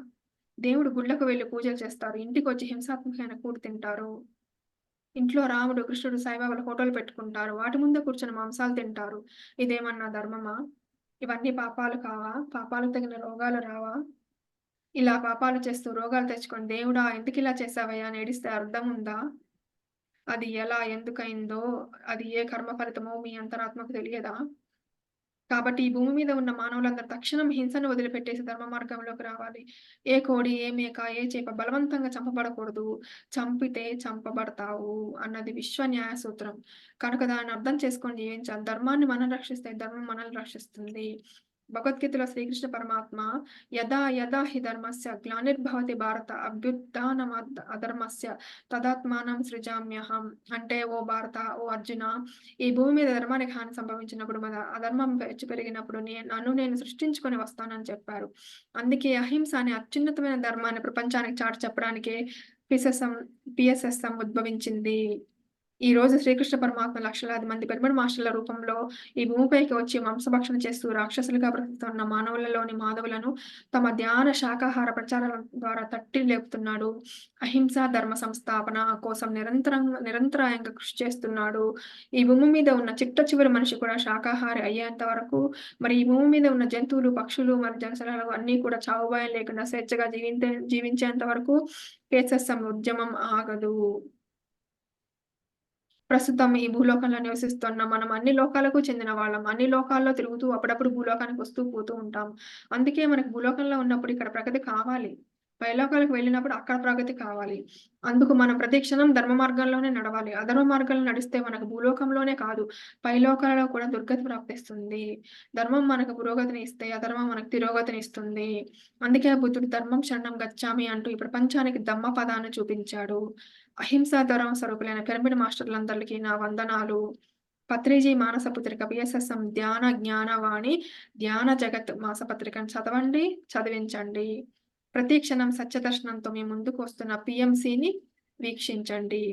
దేవుడు గుళ్ళకు వెళ్లి పూజలు చేస్తారు. ఇంటికొచ్చి హింసాత్మకమైన కూడు తింటారు. ఇంట్లో రాముడు, కృష్ణుడు, సాయిబాబాల ఫోటోలు పెట్టుకుంటారు. వాటి ముందే కూర్చొని మాంసాలు తింటారు. ఇదేమన్నా ధర్మమా? ఇవన్నీ పాపాలు కావా? పాపాలకు తగిన రోగాలు రావా? ఇలా పాపాలు చేస్తూ రోగాలు తెచ్చుకొని దేవుడా ఎందుకిలా చేశావయ్యా అని ఏడిస్తే అర్థం ఉందా? అది ఎలా, ఎందుకయిందో, అది ఏ కర్మ ఫలితమో మీ అంతరాత్మకు తెలియదా? కాబట్టి ఈ భూమి మీద ఉన్న మానవులందరూ తక్షణం హింసను వదిలిపెట్టేసి ధర్మ మార్గంలోకి రావాలి. ఏ కోడి, ఏ మేక, ఏ చేప బలవంతంగా చంపబడకూడదు. చంపితే చంపబడతావు అన్నది విశ్వ న్యాయ సూత్రం. కనుక దాన్ని అర్థం చేసుకొని జీవించాలి. ధర్మాన్ని మనం రక్షిస్తే ధర్మం మనల్ని రక్షిస్తుంది. భగవద్గీతలో శ్రీకృష్ణ పరమాత్మ యదా యదా హి ధర్మస్య గ్లానిర్భవతి భారత అధర్మస్య తదాత్మానం సృజామ్యహం. అంటే ఓ భారత, ఓ అర్జున, ఈ భూమి మీద ధర్మానికి హాని సంభవించినప్పుడు అధర్మం పెచ్చు పెరిగినప్పుడు నన్ను నేను సృష్టించుకొని వస్తానని చెప్పారు. అందుకే అహింస అనే అత్యున్నతమైన ధర్మాన్ని ప్రపంచానికి చాటి చెప్పడానికే పిఎస్ఎస్ఎం పిఎస్ఎస్ఎం ఉద్భవించింది. ఈ రోజు శ్రీకృష్ణ పరమాత్మ లక్షలాది మంది పిరమిడ్ మాస్టర్ల రూపంలో ఈ భూమిపైకి వచ్చి మాంసభక్షణ చేస్తూ రాక్షసులుగా బ్రతుకుతున్న మానవులలోని మాధవులను తమ ధ్యాన శాకాహార ప్రచారాల ద్వారా తట్టి లేపుతున్నాడు. అహింస ధర్మ సంస్థాపన కోసం నిరంతరాయంగా కృషి చేస్తున్నాడు. ఈ భూమి మీద ఉన్న చిట్ట చివరి మనిషి కూడా శాకాహారి అయ్యేంత వరకు, మరి ఈ భూమి మీద ఉన్న జంతువులు, పక్షులు మరి జలచరాలు అన్నీ కూడా చావుభయం లేకుండా స్వేచ్ఛగా జీవించేంత వరకు పిఎస్ఎస్ఎం ఉద్యమం ఆగదు. ప్రస్తుతం ఈ భూలోకంలో నివసిస్తున్న మనం అన్ని లోకాలకు చెందిన వాళ్ళం. అన్ని లోకాల్లో తిరుగుతూ అప్పుడప్పుడు భూలోకానికి వస్తూ పోతూ ఉంటాం. అందుకే మనకు భూలోకంలో ఉన్నప్పుడు ఇక్కడ ప్రగతి కావాలి. పైలోకాలకు వెళ్ళినప్పుడు అక్కడ ప్రగతి కావాలి. అందుకు మనం ప్రతి క్షణం ధర్మ మార్గంలోనే నడవాలి. అధర్మ మార్గంలో నడిస్తే మనకు భూలోకంలోనే కాదు, పైలోకాలలో కూడా దుర్గతి ప్రాప్తిస్తుంది. ధర్మం మనకు పురోగతిని ఇస్తే, అధర్మం మనకు తిరోగతిని ఇస్తుంది. అందుకే బుద్ధుడు ధర్మం శరణం గచ్చామి అంటూ ఈ ప్రపంచానికి ధమ్మ పదాన్ని చూపించాడు. అహింసా ధర్మ స్వరూపులైన పిరమిడ్ మాస్టర్లందరికీ నా వందనాలు. పత్రిజీ మానసపుత్రిక పిఎస్ఎస్ఎం ధ్యాన జ్ఞానవాణి ధ్యాన జగత్ మాసపత్రికను చదవండి, చదివించండి. ప్రతి క్షణం సత్యదర్శనంతో మీ ముందుకు వస్తున్న పిఎంసిని వీక్షించండి.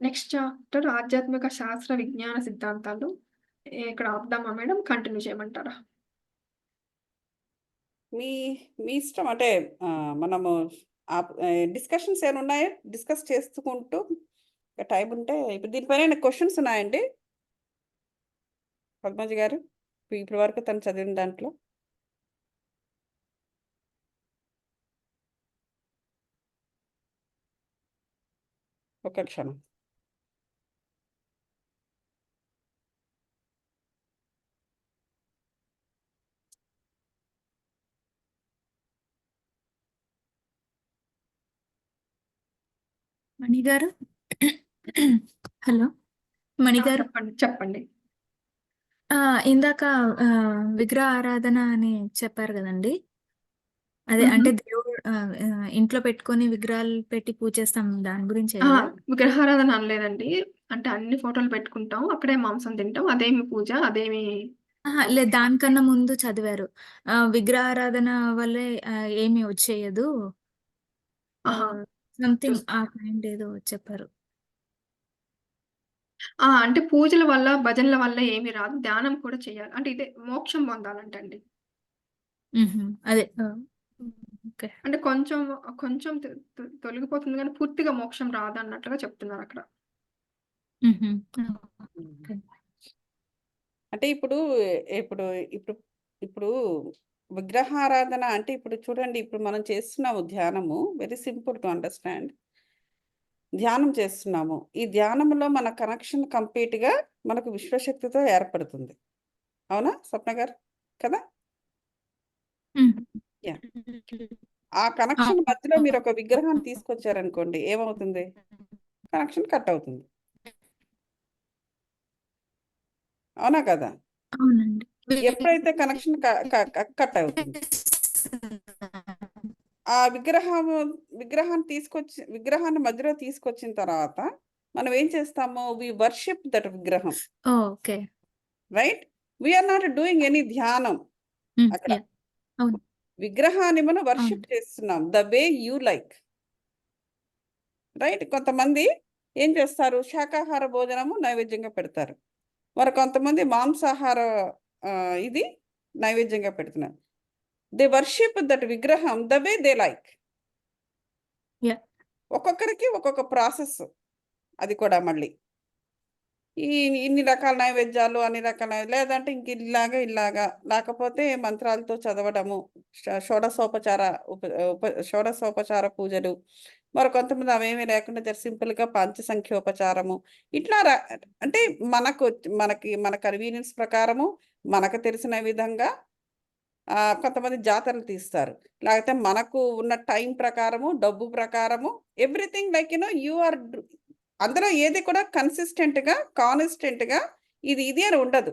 నెక్స్ట్ చాప్టర్ ఆధ్యాత్మిక శాస్త్ర విజ్ఞాన సిద్ధాంతాలు. ఇక్కడ ఆపుదామా మేడం? కంటిన్యూ చేయమంటారా? మీ మీ ఇష్టం. అంటే మనము డిస్కషన్స్ ఏమైనా ఉన్నాయా? డిస్కస్ చేసుకుంటూ టైం ఉంటే ఇప్పుడు దీనిపైన క్వశ్చన్స్ ఉన్నాయండి పద్మజ గారు? ఇప్పటి వరకు తను చదివిన దాంట్లో ఒక క్షణం. మణి గారు హలో మణి గారు చెప్పండి చెప్పండి. ఇందాక విగ్రహ ఆరాధన అని చెప్పారు కదండి. అదే మ్హూ. అంటే దేవుడు ఇంట్లో పెట్టుకొని విగ్రహాలు పెట్టి పూజ చేస్తాం దాని గురించే ఆ, కదా. విగ్రహారాధన అనలేదండి. అంటే అన్ని ఫోటోలు పెట్టుకుంటాం, అక్కడే మాంసం తింటాం, అదేమి పూజ, అదేమి. లేదు, దానికన్నా ముందు చదివారు. విగ్రహారాధన వల్లే ఏమి వచ్చేయదు, ఆహా, సంథింగ్ చూస్ ఆ కైండ్ ఏదో చెప్పారు. అంటే పూజల వల్ల భజనల వల్ల ఏమి రాదు, ధ్యానం కూడా చేయాలి. అంటే ఇదే మోక్షం పొందాలంటండి. అదే ఓకే. అంటే కొంచెం కొంచెం తొలగిపోతుంది కానీ పూర్తిగా మోక్షం రాదు అన్నట్లుగా చెప్తున్నారు అక్కడ. ఓకే. అంటే ఇప్పుడు ఇప్పుడు ఇప్పుడు ఇప్పుడు విగ్రహారాధన అంటే ఇప్పుడు చూడండి, ఇప్పుడు మనం చేస్తున్నాము ధ్యానము. Very simple to understand. ధ్యానం చేస్తున్నాము. ఈ ధ్యానంలో మన కనెక్షన్ కంప్లీట్‌గా మనకు విశ్వశక్తితో ఏర్పడుతుంది. అవునా స్వప్న గారు? కదా? యాహ్! ఆ కనెక్షన్ మధ్యలో మీరొక విగ్రహాన్ని తీసుకొచ్చారనుకోండి, ఏమవుతుంది? కనెక్షన్ కట్ అవుతుంది. అవునా కదా? అవునండి. ఎప్పుడైతే కనెక్షన్ కట్ అవుతుంది. ఆ విగ్రహాన్ని మధ్యలో తీసుకొచ్చిన తర్వాత మనం ఏం చేస్తాము? వి వర్షిప్ దట్ విగ్రహం. Okay. Right? We are not doing any ధ్యానం అక్కడ. యాహ్! అవును. విగ్రహాన్ని మనం వర్షిప్ అవును. చేస్తున్నాం. The way you like. Right? కొంతమంది ఏం చేస్తారు? శాకాహార భోజనము నైవేద్యంగా పెడతారు. మరి కొంతమంది మాంసాహార ఇది నైవేద్యంగా పెడుతున్నారు. దే వర్షిప్ దట్ విగ్రహం the way they like. Yeah! ఒక్కొక్కరికి ఒక్కొక్క ప్రాసెస్ అది కూడా మళ్ళీ. ఇన్ని రకాల నైవేద్యాలు, అన్ని రకాల లేదంటే ఇంక ఇలాగా లేకపోతే మంత్రాలతో చదవడము, షోడశోపచార షోడశోపచార పూజలు. మరి కొంతమంది అవేమీ లేకుండా జస్ట్ సింపుల్‌గా పంచసంఖ్యోపచారము. ఇట్లా అంటే మన కన్వీనియన్స్ ప్రకారము, మనకు తెలిసిన విధంగా కొంతమంది జాతరలు తీస్తారు. లేకపోతే మనకు ఉన్న టైం ప్రకారము, డబ్బు ప్రకారము ఎవ్రీథింగ్ లైక్ యూ ఆర్ అందులో ఏది కూడా కన్సిస్టెంట్‌గా, కాన్స్టెంట్‌గా ఇది అని ఉండదు.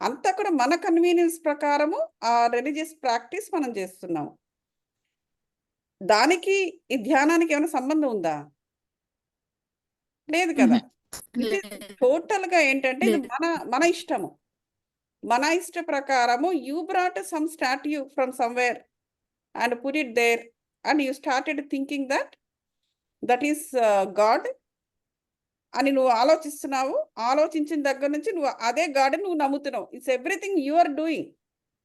అంతా కూడా మన కన్వీనియన్స్ ప్రకారము ఆ రిలీజియస్ ప్రాక్టీస్ మనం చేస్తున్నాము. దానికి ఈ ధ్యానానికి ఏమైనా సంబంధం ఉందా? లేదు కదా! ఇట్ ఈస్ టోటల్‌గా ఏంటంటే ఇది లేదు. మన ఇష్టము. మన ఇష్ట ప్రకారము you brought some statue from somewhere and put it there and you started thinking that is God అని నువ్వు ఆలోచిస్తున్నావు. ఆలోచించిన దగ్గర నుంచి నువ్వు అదే గాడ్‌ని నువ్వు నమ్ముతున్నావు. It's everything you are doing.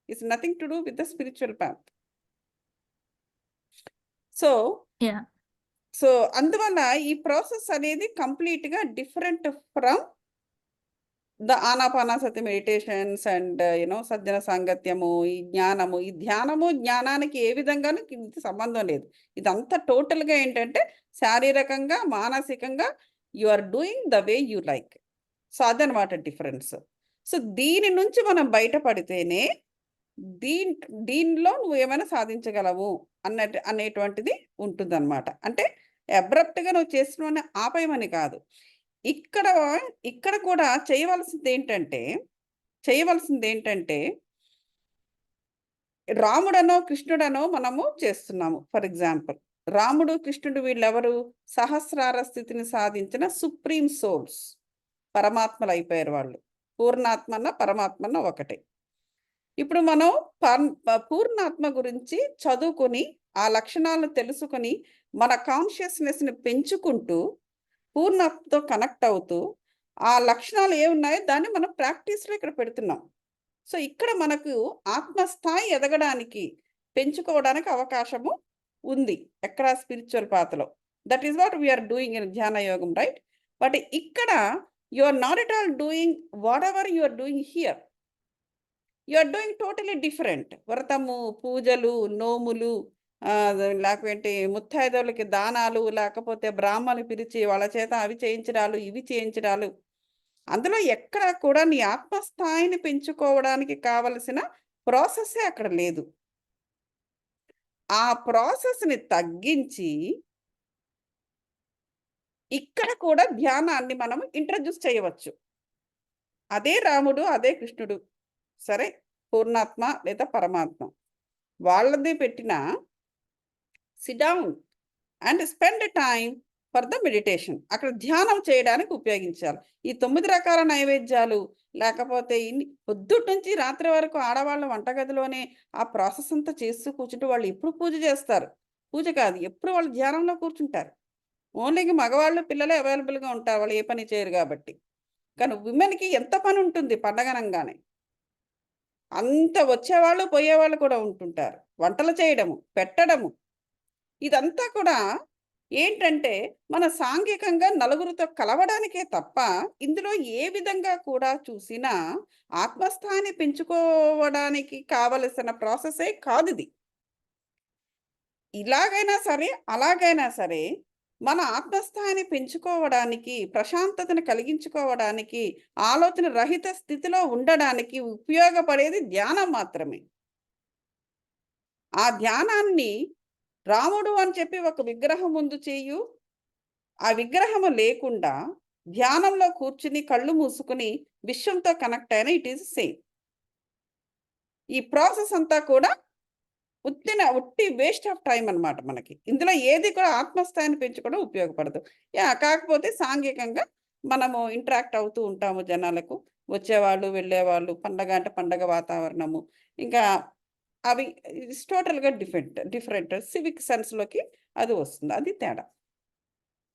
It's nothing to do with the spiritual path. So, yeah! So అందువల్ల ఈ ప్రాసెస్ అనేది కంప్లీట్‌గా different from the Anapanasati meditations and సజ్జన సాంగత్యము, ఈ జ్ఞానము. ఈ ధ్యానము, జ్ఞానానికి ఏ విధంగాను ఇది సంబంధం లేదు. ఇదంతా టోటల్‌గా ఏంటంటే శారీరకంగా, మానసికంగా you are doing the way you like. So, అదనమాట డిఫరెన్స్. సో, దీని నుంచి మనం బయటపడితేనే దీన్ దీనిలో నువ్వు ఏమైనా సాధించగలవు అనేటువంటిది ఉంటుందన్నమాట. అంటే అబ్రప్ట్‌గా నువ్వు చేసినవన్నీ ఆపేయమని కాదు. ఇక్కడ ఇక్కడ కూడా చేయవలసిందేంటంటే రాముడనో, కృష్ణుడనో మనము చేస్తున్నాము. ఫర్ ఎగ్జాంపుల్ రాముడు, కృష్ణుడు వీళ్ళెవరు? సహస్రార స్థితిని సాధించిన సుప్రీం సోల్స్. పరమాత్మలయిపోయారు వాళ్ళు. పూర్ణాత్మన్న, పరమాత్మన్న ఒకటే. ఇప్పుడు మనం పూర్ణాత్మ గురించి చదువుకొని, ఆ లక్షణాలను తెలుసుకొని, మన కాన్షియస్‌నెస్‌ని పెంచుకుంటూ, పూర్ణాత్మతో కనెక్ట్ అవుతూ, ఆ లక్షణాలు ఏమున్నాయో దాన్ని మనం ప్రాక్టీస్‌లో ఇక్కడ పెడుతున్నాం. సో, ఇక్కడ మనకు ఆత్మస్థాయి ఎదగడానికి, పెంచుకోవడానికి అవకాశము ఉంది. ఎక్కడ? స్పిరిచ్యువల్ పాత్‌లో. That is what we are doing in ధ్యాన యోగం, రైట్? బట్ ఇక్కడ you are not at all doing whatever you are doing here. You are doing totally different. వ్రతము, పూజలు, నోములు, లేకపోతే ముత్తైదువులకి దానాలు, లేకపోతే బ్రాహ్మణులు పిలిచి వాళ్ళ చేత అవి చేయించడాలు, ఇవి చేయించడాలు. అందులో ఎక్కడ కూడా నీ ఆత్మస్థాయిని పెంచుకోవడానికి కావలసిన ప్రాసెస్సే అక్కడ లేదు. ఆ ప్రాసెస్‌ని తగ్గించి ఇక్కడ కూడా ధ్యానాన్ని మనం ఇంట్రడ్యూస్ చేయవచ్చు. అదే రాముడు, అదే కృష్ణుడు. సరే, పూర్ణాత్మ లేదా పరమాత్మ. వాళ్ళది పెట్టిన SIT down and spend time for the meditation. అక్కడ ధ్యానం చేయడానికి ఉపయోగించాలి. ఈ 9 రకాల నైవేద్యాలు, లేకపోతే ఇన్ని పొద్దుటి నుంచి రాత్రి వరకు ఆడవాళ్ళు వంటగదిలోనే ఆ ప్రాసెస్ అంతా చేస్తూ కూర్చుంటే వాళ్ళు ఎప్పుడు పూజ చేస్తారు? పూజ కాదు, ఎప్పుడు వాళ్ళు ధ్యానంలో కూర్చుంటారు. ఓన్లీ మగవాళ్ళు, పిల్లలే అవైలబుల్‌గా ఉంటారు. వాళ్ళు ఏ పని చేయరు కాబట్టి. కానీ విమెన్‌కి ఎంత పని ఉంటుంది పండగనంగానే. అంత వచ్చేవాళ్ళు, పోయేవాళ్ళు కూడా ఉంటుంటారు. వంటలు చేయడము, పెట్టడము, ఇదంతా కూడా ఏంటంటే మన సాంఘికంగా నలుగురితో కలవడానికే తప్ప ఇందులో ఏ విధంగా కూడా చూసినా ఆత్మస్థాయిని పెంచుకోవడానికి కావలసిన ప్రాసెసే కాదిది. ఇలాగైనా సరే, అలాగైనా సరే మన ఆత్మస్థాయిని పెంచుకోవడానికి, ప్రశాంతతను కలిగించుకోవడానికి, ఆలోచన రహిత స్థితిలో ఉండడానికి ఉపయోగపడేది ధ్యానం మాత్రమే. ఆ ధ్యానాన్ని రాముడు అని చెప్పి ఒక విగ్రహం ముందు చెయ్యు, ఆ విగ్రహము లేకుండా ధ్యానంలో కూర్చుని కళ్ళు మూసుకుని విశ్వంతో కనెక్ట్ అయిన ఇట్ ఈస్ సేమ్. ఈ ప్రాసెస్ అంతా కూడా ఉట్టి వేస్ట్ ఆఫ్ టైం అన్నమాట మనకి. ఇందులో ఏది కూడా ఆత్మస్థాయిని పెంచుకోవడం ఉపయోగపడదు. కాకపోతే సాంఘికంగా మనము ఇంటరాక్ట్ అవుతూ ఉంటాము జనాలకు. వచ్చేవాళ్ళు, వెళ్ళేవాళ్ళు, పండగ అంటే పండగ వాతావరణము. ఇంకా అవి టోటల్‌గా డిఫరెంట్ సివిక్ సెన్స్‌లోకి అది వస్తుంది. అది తేడా.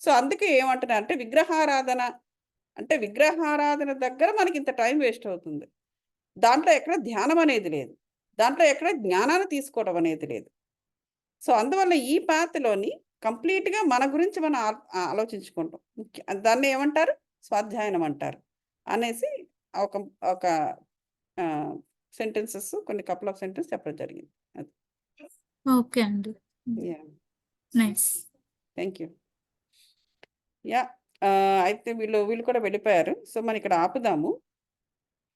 సో, అందుకే ఏమంటున్నా అంటే విగ్రహారాధన దగ్గర మనకింత టైం వేస్ట్ అవుతుంది. దాంట్లో ఎక్కడ ధ్యానం అనేది లేదు. దాంట్లో ఎక్కడ జ్ఞానాన్ని తీసుకోవడం అనేది లేదు. సో, అందువల్ల ఈ పాత్‌లోని కంప్లీట్‌గా మన గురించి మనం ఆలోచించుకుంటాం. దాన్ని ఏమంటారు? స్వాధ్యాయనం అంటారు. అనేసి ఒక ఒక ఆహ్, సెంటెన్సెస్ కొన్ని కపుల్ ఆఫ్ సెంటెన్స్ చెప్పడం జరిగింది. అది. ఓకే అండి. Yeah! Nice. Thank you. Yeah! అయితే వీళ్ళు కూడా వెళ్ళిపోయారు. సో, మనం ఇక్కడ ఆపుదాము.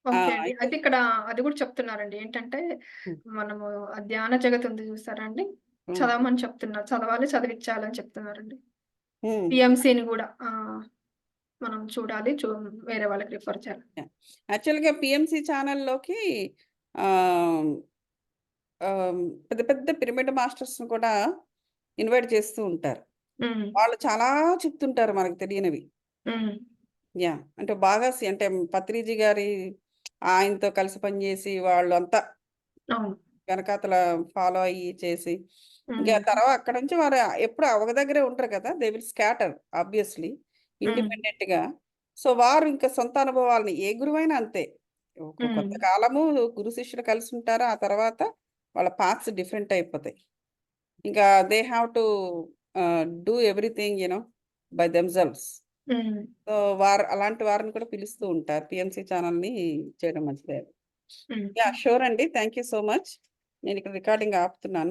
ఓకే అండి. అయితే అయితే ఇక్కడ అది కూడా చెప్తున్నారండి. ఏంటంటే హ్మ్. మనము ఆ ధ్యాన జగతి ఉంది చూసారా అండి? హ్మ్. చదవమని చెప్తున్నారు. చదవాలి, చదివిచ్చాలని చెప్తున్నారండి. హ్మ్. పీఎంసీని గూడా మనం చూడాలి. వేరే వాళ్ళకి రిఫర్ చేయాలి. యాహ్! యాక్చువల్‌గా పీఎంసీ ఛానెల్‌లోకి ఆహ్, ఆహ్, పెద్ద పెద్ద పిరమిడ్ మాస్టర్స్‌ని కూడా ఇన్వైట్ చేస్తూ ఉంటారు. హ్మ్. వాళ్ళు చాలా చెప్తుంటారు మనకు తెలియనివి. హ్మ్. యాహ్! అంటే బాగా అంటే పత్రిజీ గారి ఆయనతో కలిసి పనిచేసి వాళ్ళంతా అవును. వెనకాతల ఫాలో అయ్యి చేసి, ఇంకా హ్మ్. తర్వాత అక్కడి నుంచి వారు ఎప్పుడు ఒక దగ్గరే ఉండరు కదా! దే విల్ స్కాటర్ ఆబ్వియస్లీ హ్మ్. ఇండిపెండెంట్‌గా. సో, వారు ఇంకా సొంత అనుభవాల్ని ఏ గురువైనా అంతే. హ్మ్. కొంతకాలము గురు శిష్యులు కలిసి ఉంటారు. ఆ తర్వాత వాళ్ళ పాత్స్ డిఫరెంట్ అయిపోతాయి. ఇంకా they have to do everything by themselves. హ్మ్. సో, అలాంటి వారిని కూడా పిలుస్తూ ఉంటారు. పీఎంసీ ఛానెల్‌ని చేయడం మంచిదే. హ్మ్. యాహ్! షూర్ అండి. Thank you so much. నేనిక్కడ రికార్డింగ్ ఆపుతున్నాను.